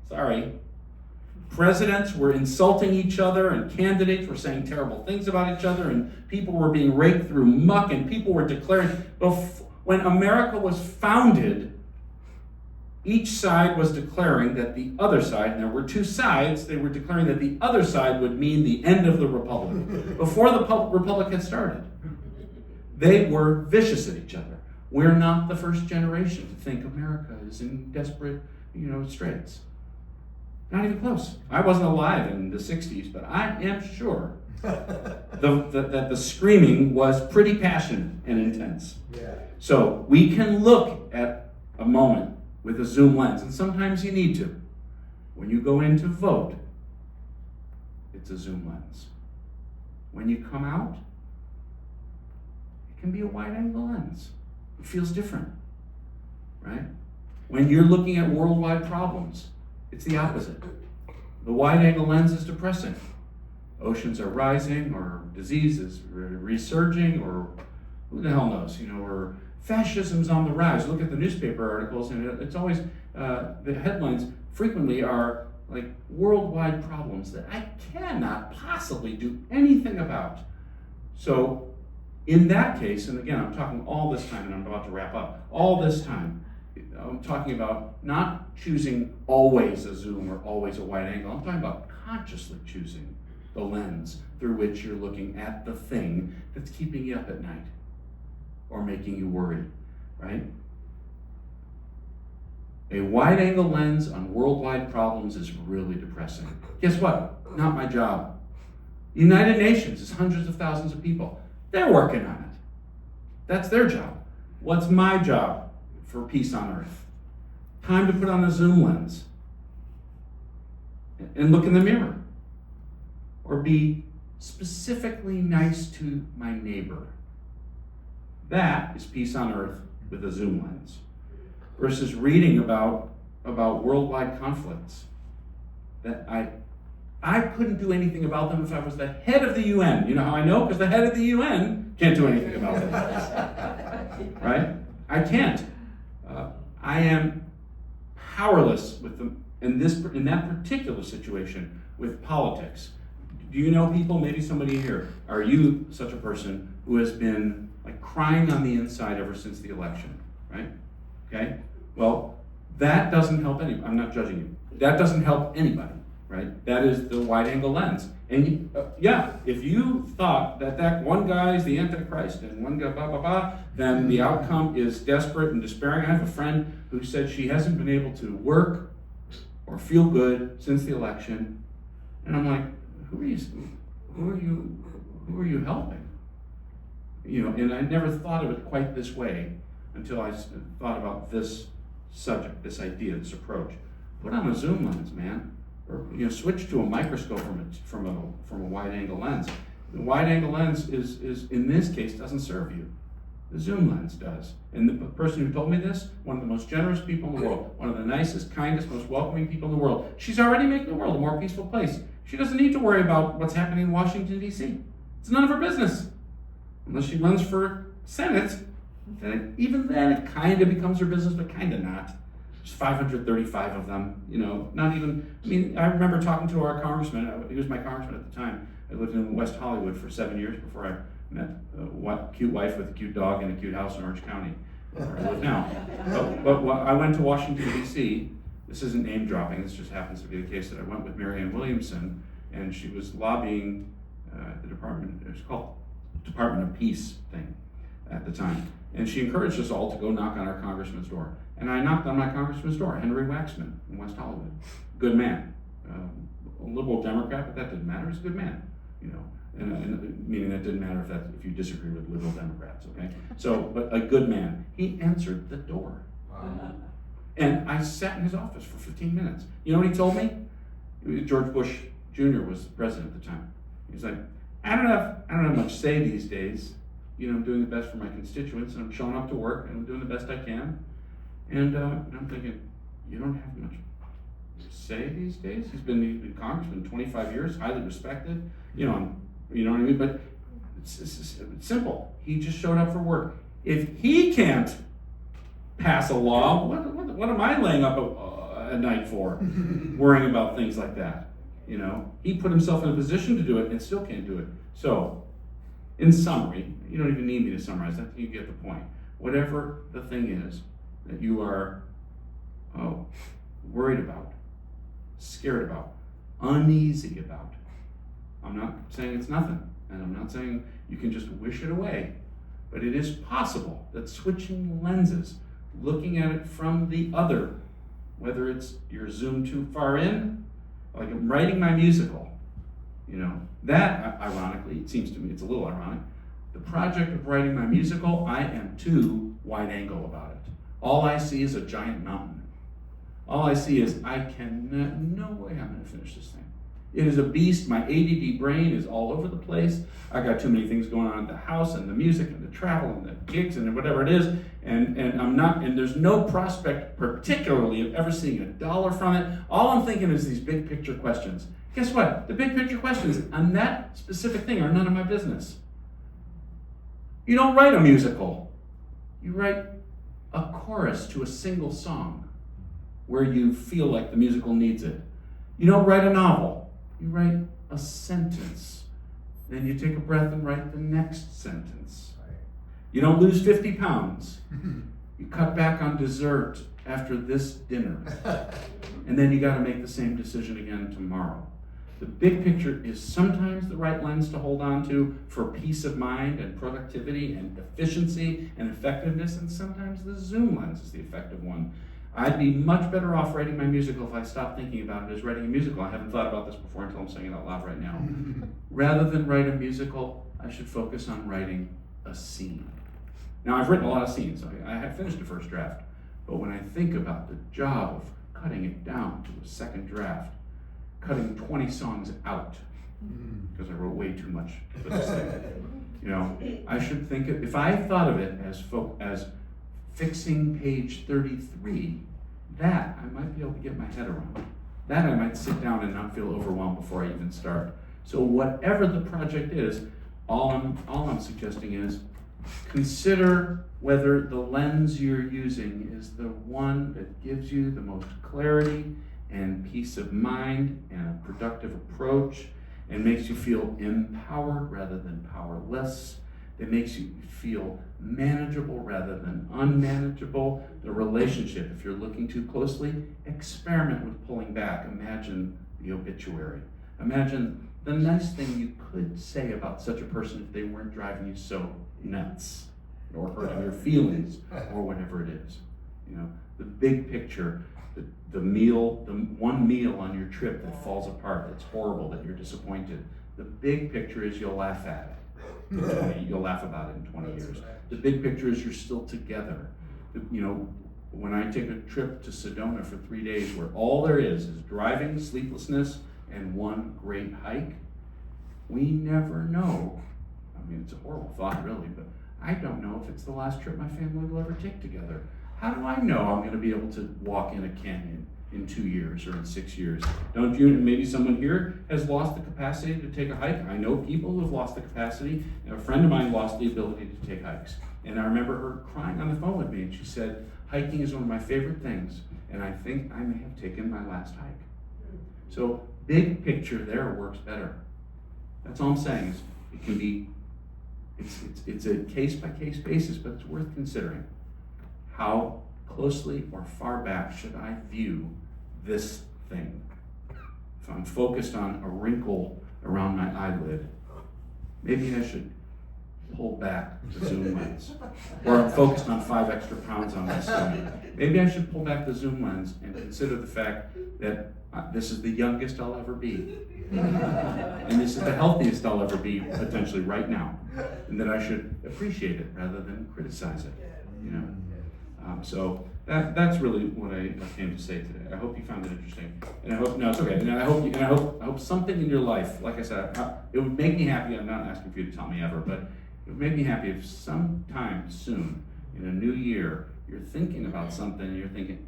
Speaker 1: Sorry. Presidents were insulting each other, and candidates were saying terrible things about each other, and people were being raked through muck, and people were declaring. When America was founded, each side was declaring that the other side, and there were two sides, they were declaring that the other side would mean the end of the Republic. Before the Republic had started, they were vicious at each other. We're not the first generation to think America is in desperate, straits. Not even close. I wasn't alive in the 60s, but I am sure that the screaming was pretty passionate and intense.
Speaker 3: Yeah. So
Speaker 1: we can look at a moment with a zoom lens, and sometimes you need to. When you go in to vote, it's a zoom lens. When you come out, it can be a wide-angle lens. It feels different, right? When you're looking at worldwide problems, it's the opposite. The wide-angle lens is depressing. Oceans are rising, or disease is resurging, or who the hell knows, or fascism's on the rise. Look at the newspaper articles, and it's always, the headlines frequently are like worldwide problems that I cannot possibly do anything about. So in that case, and again, I'm talking all this time, and I'm about to wrap up, all this time, I'm talking about not choosing always a zoom or always a wide angle. I'm talking about consciously choosing the lens through which you're looking at the thing that's keeping you up at night or making you worry, right? A wide-angle lens on worldwide problems is really depressing. Guess what? Not my job. The United Nations is hundreds of thousands of people. They're working on it. That's their job. What's my job for peace on earth? Time to put on the zoom lens and look in the mirror. Or be specifically nice to my neighbor. That is peace on earth with a zoom lens. Versus reading about worldwide conflicts that I couldn't do anything about them if I was the head of the UN. You know how I know? Because the head of the UN can't do anything about them. Right? I can't. I am powerless with them in that particular situation with politics. Do you know people, maybe somebody here, are you such a person who has been like crying on the inside ever since the election, right? Okay? Well, that doesn't help anybody. I'm not judging you. That doesn't help anybody, right? That is the wide-angle lens. And if you thought that one guy is the Antichrist and one guy blah, blah, blah, then the outcome is desperate and despairing. I have a friend who said she hasn't been able to work or feel good since the election. And I'm like, who are you helping? And I never thought of it quite this way until I thought about this subject, this idea, this approach. Put on a zoom lens, man, or switch to a microscope from a wide-angle lens. The wide-angle lens is in this case doesn't serve you. The zoom lens does. And the person who told me this, one of the most generous people in the world, one of the nicest, kindest, most welcoming people in the world. She's already making the world a more peaceful place. She doesn't need to worry about what's happening in Washington, D.C. It's none of her business. Unless she runs for Senate, even then it kind of becomes her business, but kind of not. There's 535 of them, not even, I remember talking to our congressman. He was my congressman at the time. I lived in West Hollywood for 7 years before I met a cute wife with a cute dog and a cute house in Orange County, where I live now. But I went to Washington, D.C. This isn't name dropping, this just happens to be the case that I went with Marianne Williamson, and she was lobbying the department, it was called Department of Peace thing at the time. And she encouraged us all to go knock on our congressman's door. And I knocked on my congressman's door, Henry Waxman in West Hollywood. Good man. A liberal Democrat, but that didn't matter. He's a good man, and meaning that didn't matter if you disagree with liberal Democrats, okay? So, but a good man. He answered the door. Wow. And I sat in his office for 15 minutes. You know what he told me? George Bush Jr. was the president at the time. He's like, I don't have much say these days. I'm doing the best for my constituents, and I'm showing up to work, and I'm doing the best I can. And I'm thinking, you don't have much say these days? He's been congressman 25 years, highly respected. You know what I mean? But it's simple. He just showed up for work. If he can't pass a law, what am I laying up at night for? Worrying about things like that. He put himself in a position to do it and still can't do it. So, in summary, you don't even need me to summarize. I think you get the point. Whatever the thing is that you are worried about, scared about, uneasy about, I'm not saying it's nothing, and I'm not saying you can just wish it away, but it is possible that switching lenses, looking at it from the other, whether it's you're zoomed too far in, like I'm writing my musical, that, ironically, it seems to me, it's a little ironic, the project of writing my musical, I am too wide angle about it. All I see is a giant mountain. All I see is no way I'm going to finish this thing. It is a beast. My ADD brain is all over the place. I got too many things going on at the house and the music and the travel and the gigs and whatever it is. And there's no prospect particularly of ever seeing a dollar from it. All I'm thinking is these big picture questions. Guess what? The big picture questions on that specific thing are none of my business. You don't write a musical. You write a chorus to a single song where you feel like the musical needs it. You don't write a novel. You write a sentence. Then you take a breath and write the next sentence. You don't lose 50 pounds. You cut back on dessert after this dinner. And then you got to make the same decision again tomorrow. The big picture is sometimes the right lens to hold on to for peace of mind and productivity and efficiency and effectiveness, and sometimes the zoom lens is the effective one. I'd be much better off writing my musical if I stopped thinking about it as writing a musical. I haven't thought about this before until I'm saying it out loud right now. Rather than write a musical, I should focus on writing a scene. Now, I've written a lot of scenes. I have finished the first draft. But when I think about the job of cutting it down to a second draft, cutting 20 songs out, because I wrote way too much for this thing, I should think if I thought of it as fixing page 33, that I might be able to get my head around. That I might sit down and not feel overwhelmed before I even start. So whatever the project is, all I'm suggesting is consider whether the lens you're using is the one that gives you the most clarity and peace of mind and a productive approach and makes you feel empowered rather than powerless. It makes you feel manageable rather than unmanageable. The relationship, if you're looking too closely, experiment with pulling back. Imagine the obituary. Imagine the nice thing you could say about such a person if they weren't driving you so nuts or hurting your feelings or whatever it is. The big picture, the one meal on your trip that falls apart, that's horrible, that you're disappointed. The big picture is you'll laugh at it. You'll laugh about it in 20 years. The big picture is you're still together. When I take a trip to Sedona for 3 days where all there is driving, sleeplessness, and one great hike, we never know. I mean, it's a horrible thought, really, but I don't know if it's the last trip my family will ever take together. How do I know I'm going to be able to walk in a canyon in 2 years or in 6 years? Don't you? Maybe someone here has lost the capacity to take a hike. I know people who have lost the capacity. A friend of mine lost the ability to take hikes. And I remember her crying on the phone with me, and she said, hiking is one of my favorite things, and I think I may have taken my last hike. So big picture there works better. That's all I'm saying is it can be, it's a case-by-case basis, but it's worth considering. How closely or far back should I view this thing? If I'm focused on a wrinkle around my eyelid, maybe I should pull back the zoom lens. Or I'm focused on 5 extra pounds on my stomach. Maybe I should pull back the zoom lens and consider the fact that this is the youngest I'll ever be. And this is the healthiest I'll ever be, potentially right now. And that I should appreciate it rather than criticize it. So that's really what I came to say today. I hope you found it interesting, and I hope it's okay. And I hope something in your life, like I said, it would make me happy. I'm not asking for you to tell me ever, but it would make me happy if sometime soon in a new year you're thinking about something and you're thinking,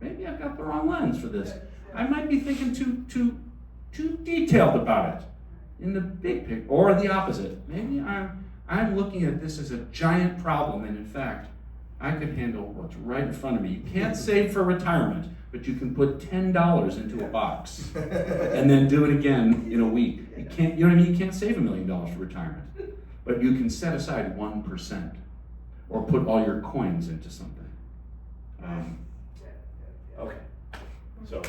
Speaker 1: maybe I've got the wrong lens for this. I might be thinking too detailed about it in the big picture, or the opposite. Maybe I'm looking at this as a giant problem, and in fact, I could handle what's right in front of me. You can't save for retirement, but you can put $10 into a box and then do it again in a week. You can't, you know what I mean? You can't save $1 million for retirement, but you can set aside 1% or put all your coins into something. Okay, so.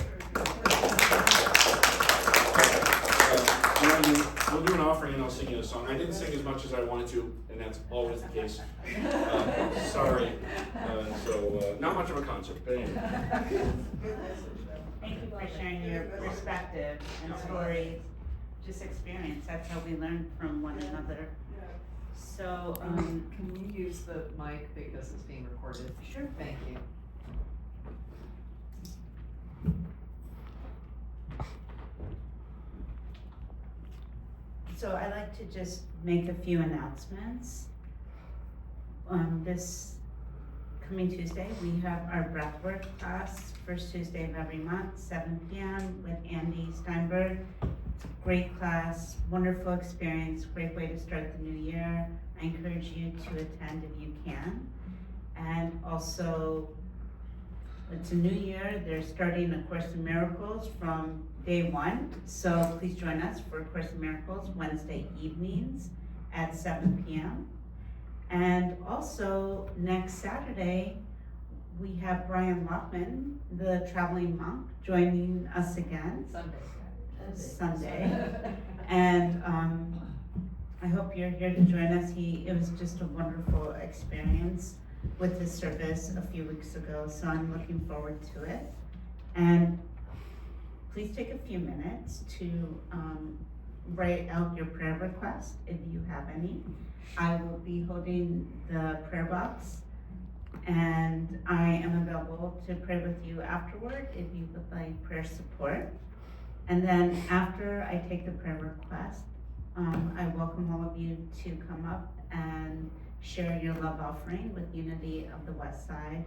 Speaker 1: We'll do an offering and I'll sing you a song. I didn't sing as much as I wanted to, and that's always the case. Sorry. So not much of a concert, but anyway.
Speaker 4: Thank you for sharing your perspective and stories, just experience. That's how we learn from one another. So,
Speaker 5: can you use the mic because it's being recorded?
Speaker 4: Sure.
Speaker 5: Thank you.
Speaker 4: So I'd like to just make a few announcements. This coming Tuesday, we have our breathwork class, first Tuesday of every month, 7 p.m. with Andy Steinberg. Great class, wonderful experience, great way to start the new year. I encourage you to attend if you can. And also, it's a new year, they're starting A Course in Miracles from day one. So please join us for A Course in Miracles Wednesday evenings at 7 p.m. And also, next Saturday, we have Brian Lockman, the traveling monk, joining us again. Sunday. And I hope you're here to join us. It was just a wonderful experience with his service a few weeks ago, so I'm looking forward to it. And please take a few minutes to write out your prayer request if you have any. I will be holding the prayer box, and I am available to pray with you afterward if you would like prayer support. And then after I take the prayer request, I welcome all of you to come up and share your love offering with Unity of the West Side.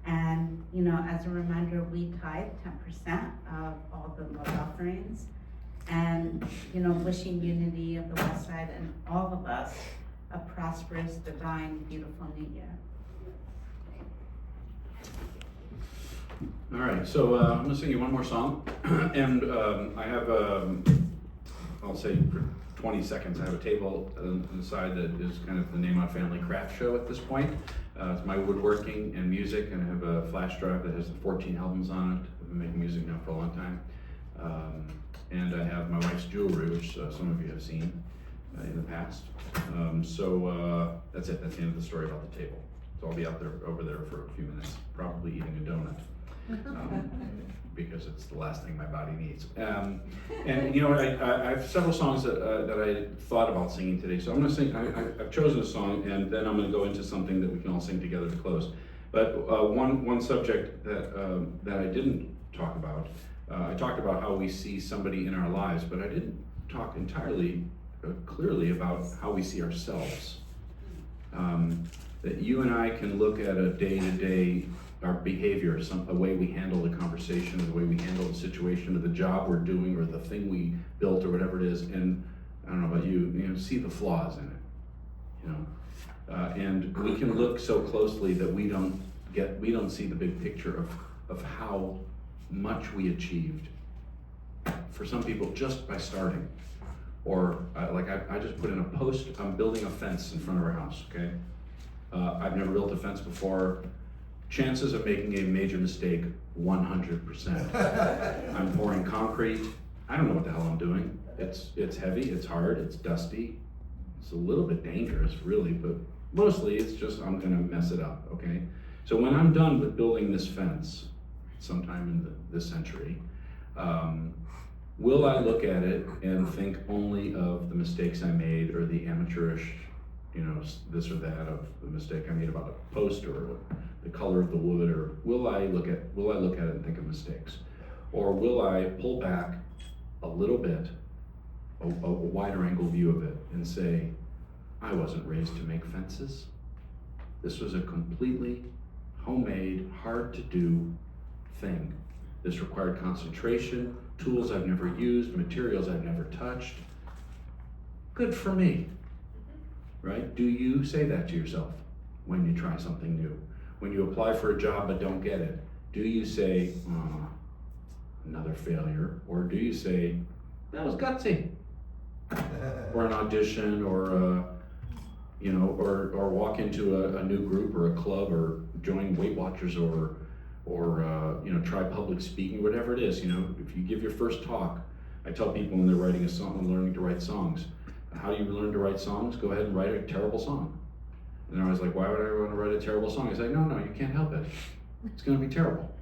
Speaker 4: And, you know, as a reminder, we tithe 10% of all the love offerings. And, you know, wishing Unity of the West Side and all of us a prosperous, divine, beautiful new year.
Speaker 1: All right, so I'm gonna sing you one more song, and I have, I'll say for 20 seconds, I have a table on the side that is kind of the Nahmod family craft show at this point. It's my woodworking and music, and I have a flash drive that has 14 albums on it. I've been making music now for a long time. And I have my wife's jewelry, which some of you have seen in the past. So that's it, that's the end of the story about the table. So I'll be out there, over there for a few minutes, probably eating a donut. Because it's the last thing my body needs. And you know, I have several songs that I thought about singing today. So I'm gonna sing, I've chosen a song, and then I'm gonna go into something that we can all sing together to close. But one subject that I didn't talk about, I talked about how we see somebody in our lives, but I didn't talk entirely clearly about how we see ourselves. That you and I can look at a day-to-day, our behavior, a way we handle the conversation, or the way we handle the situation, or the job we're doing, or the thing we built, or whatever it is, and I don't know about you, you know, see the flaws in it, you know, and we can look so closely that we don't see the big picture of how much we achieved. For some people, just by starting, or like I just put in a post. I'm building a fence in front of our house. Okay, I've never built a fence before. Chances of making a major mistake, 100%. I'm pouring concrete. I don't know what the hell I'm doing. It's heavy, it's hard, it's dusty. It's a little bit dangerous, really, but mostly it's just I'm gonna mess it up, okay? So when I'm done with building this fence, sometime in this century, will I look at it and think only of the mistakes I made, or the amateurish, you know, this or that of the mistake I made about a post, or the color of the wood, or will I look at it and think of mistakes? Or will I pull back a little bit, a wider angle view of it, and say, I wasn't raised to make fences. This was a completely homemade, hard to do thing. This required concentration, tools I've never used, materials I've never touched. Good for me. Right? Do you say that to yourself when you try something new? When you apply for a job but don't get it, do you say, oh, another failure? Or do you say, that was gutsy? Or an audition, or you know, or walk into a new group or a club, or join Weight Watchers, or you know, try public speaking, whatever it is. You know, if you give your first talk, I tell people when they're writing a song, when learning to write songs, how do you learn to write songs? Go ahead and write a terrible song. And they're always like, why would I want to write a terrible song? I say, no, you can't help it. It's going to be terrible.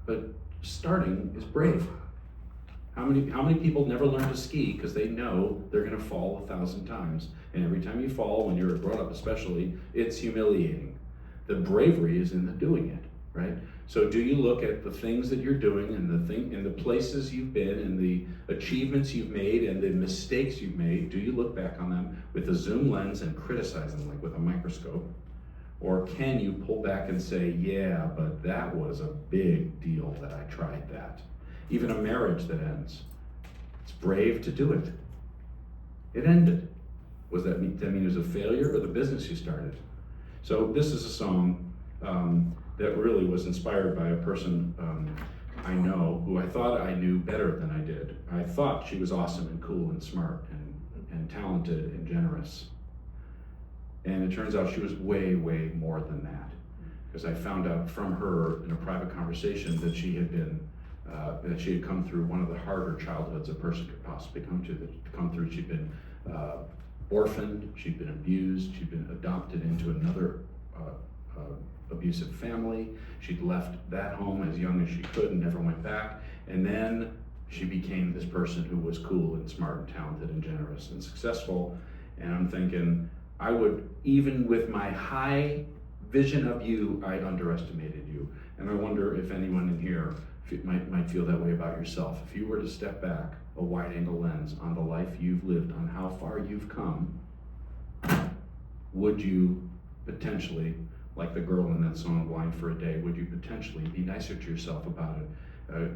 Speaker 1: But starting is brave. How many people never learn to ski because they know they're going to fall 1,000 times? And every time you fall, when you're grown up especially, it's humiliating. The bravery is in the doing it, right? So do you look at the things that you're doing and the places you've been and the achievements you've made and the mistakes you've made? Do you look back on them with a zoom lens and criticize them like with a microscope? Or can you pull back and say, yeah, but that was a big deal that I tried that? Even a marriage that ends. It's brave to do it. It ended. Does that mean it was a failure or the business you started? So this is a song that really was inspired by a person I know who I thought I knew better than I did. I thought she was awesome and cool and smart and talented and generous. And it turns out she was way, way more than that. Because I found out from her in a private conversation that she had come through one of the harder childhoods a person could possibly come through. She'd been orphaned, she'd been abused, she'd been adopted into another abusive family. She'd left that home as young as she could and never went back. And then she became this person who was cool and smart and talented and generous and successful. And I'm thinking, I would, even with my high vision of you, I underestimated you. And I wonder if anyone in here might feel that way about yourself. If you were to step back, a wide angle lens on the life you've lived, on how far you've come, would you potentially, like the girl in that song, Blind for a Day, would you potentially be nicer to yourself about it?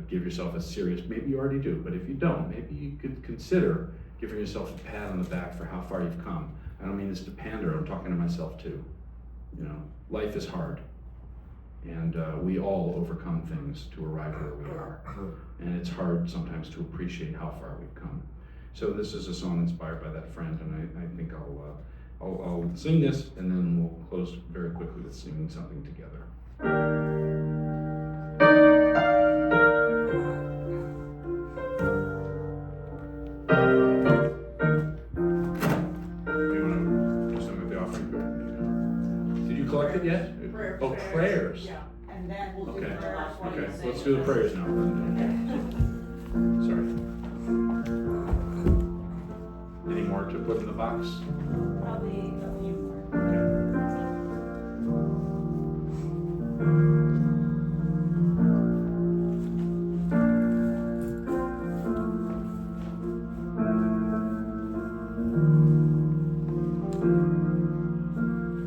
Speaker 1: Give yourself a serious, maybe you already do, but if you don't, maybe you could consider giving yourself a pat on the back for how far you've come. I don't mean this to pander, I'm talking to myself too. You know, life is hard. And we all overcome things to arrive where we are. And it's hard sometimes to appreciate how far we've come. So this is a song inspired by that friend, and I think I'll sing this, and then we'll close very quickly with singing something together. You want to do something with the offering? Did you collect it yet?
Speaker 5: Prayers.
Speaker 1: Oh, prayers.
Speaker 5: Yeah.
Speaker 4: And then we'll do
Speaker 1: Okay.
Speaker 4: the last one.
Speaker 1: Okay, let's do the prayers now. Sorry. Any more to put in the box?
Speaker 4: Probably a few more.
Speaker 1: Okay.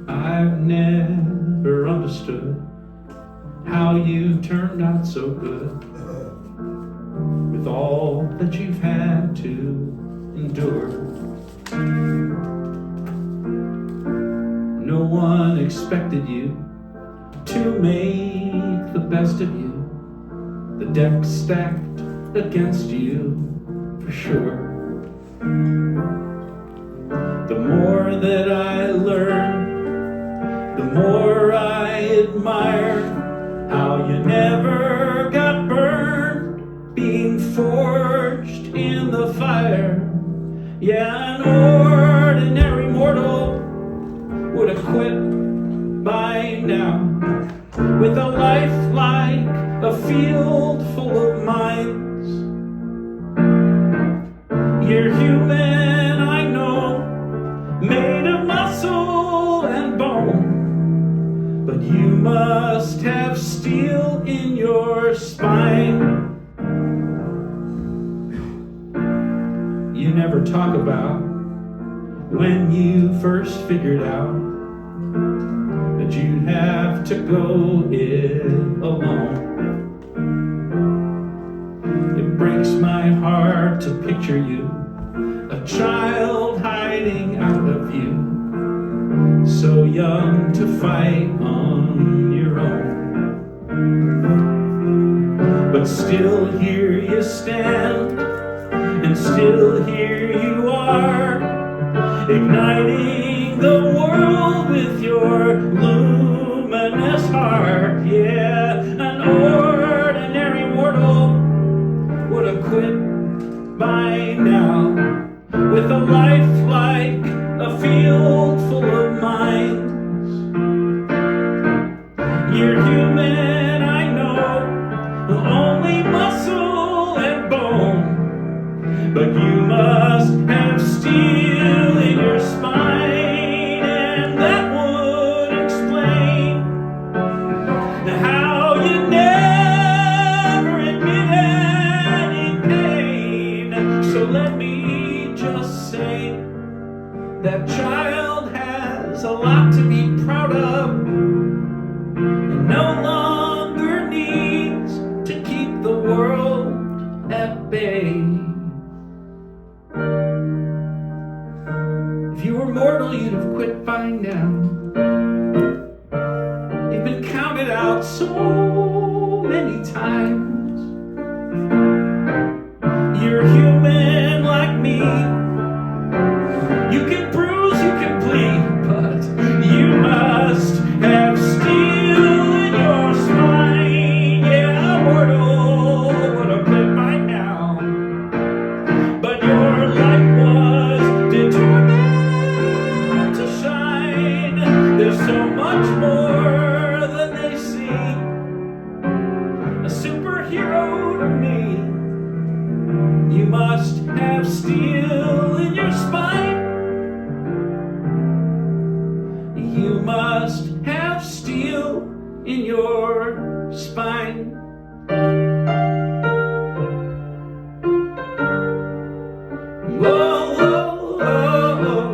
Speaker 1: I've never understood how you turned out so good with all that you've had to endure. No one expected you to make the best of you. The deck stacked against you, for sure. The more that I learn, the more I admire how you never got burned, being forged in the fire. Yeah, an ordinary mortal would have quit by now, with a life like a field full of mines. You're human, I know, made of muscle and bone, but you must have steel in your spine. You never talk about when you first figured out that you'd have to go it alone. It breaks my heart to picture you, a child hiding out of you, so young to fight on your own. But still here you stand, and still here you are, igniting the world with your luminous heart. Yeah, an ordinary mortal would have quit by now, with a life like a field full of mines. You're human, I know, only muscle and bone, but you must have steel in your spine, and that would explain how you never That child has a lot to be proud of and no longer needs to keep the world at bay. If you were mortal, you'd have quit by now. You've been counted out so many times. You're human like me. You can bruise, you can bleed, but you must have steel in your spine. Yeah, mortal would have quit by now, but your light was determined to shine. There's so much more than they see. A superhero to me. You must have steel in your spine. You must have steel in your spine. Whoa, whoa, whoa.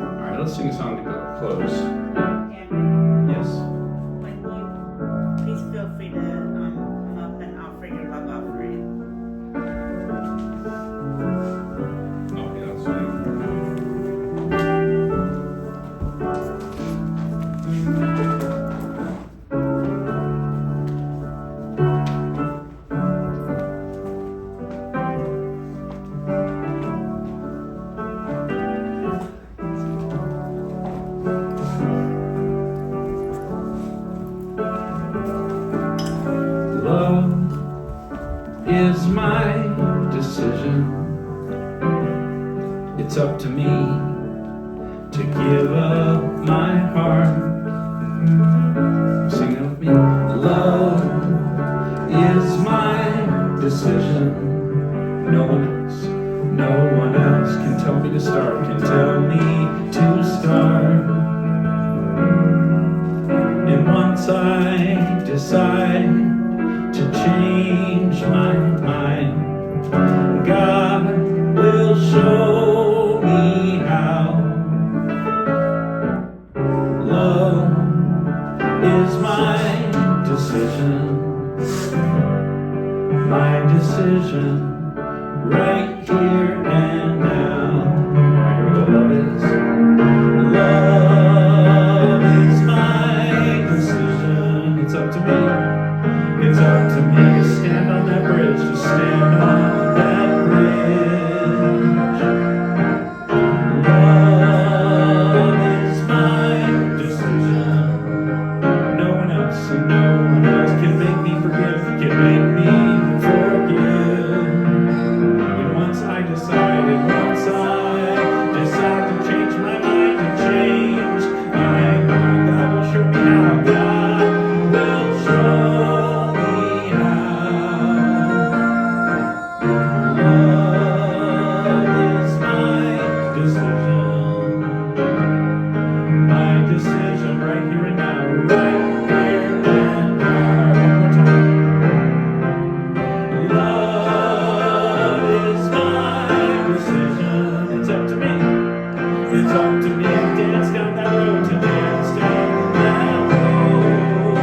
Speaker 1: All right, let's sing a song to close. Yes.
Speaker 4: When you, please feel free to come up and offer your love offering.
Speaker 1: Oh, yeah, that's fine. Love is my decision. It's up to me to give up my heart. Sing it with me. Love is my decision. No one else can tell me to start, can tell me to start. And once I decide to change my mind, God will show me how. Love is my decision. My decision right here and now. I hear what love is. Love is my decision. It's up to me. It's up to me to stand on that bridge, to stand on that bridge. Love is my decision. No one else and no one else can make me forgive, can make me forgive. And once I decide to change my mind, to change my mind, God will show me how. God will show me how. Love is my decision. My decision right here and now. Right here and now. One more time. Love is my decision. It's up to me. It's up to me to dance down that road, to dance down that road.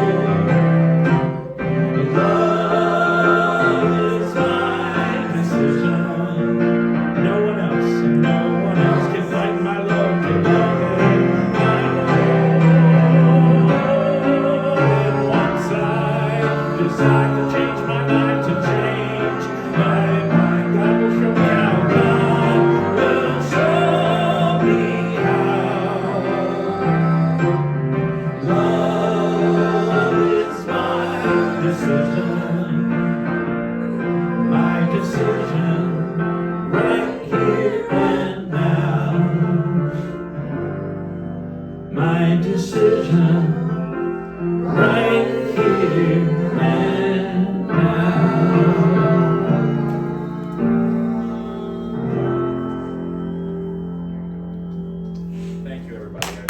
Speaker 1: Love is my decision. No one else can lighten my load, can lighten my load. And once I decide to change my mind, to change my mind, God will show me how. God will show me how. Love is my decision. My decision right here and now. My decision right here and now. Thank you, everybody.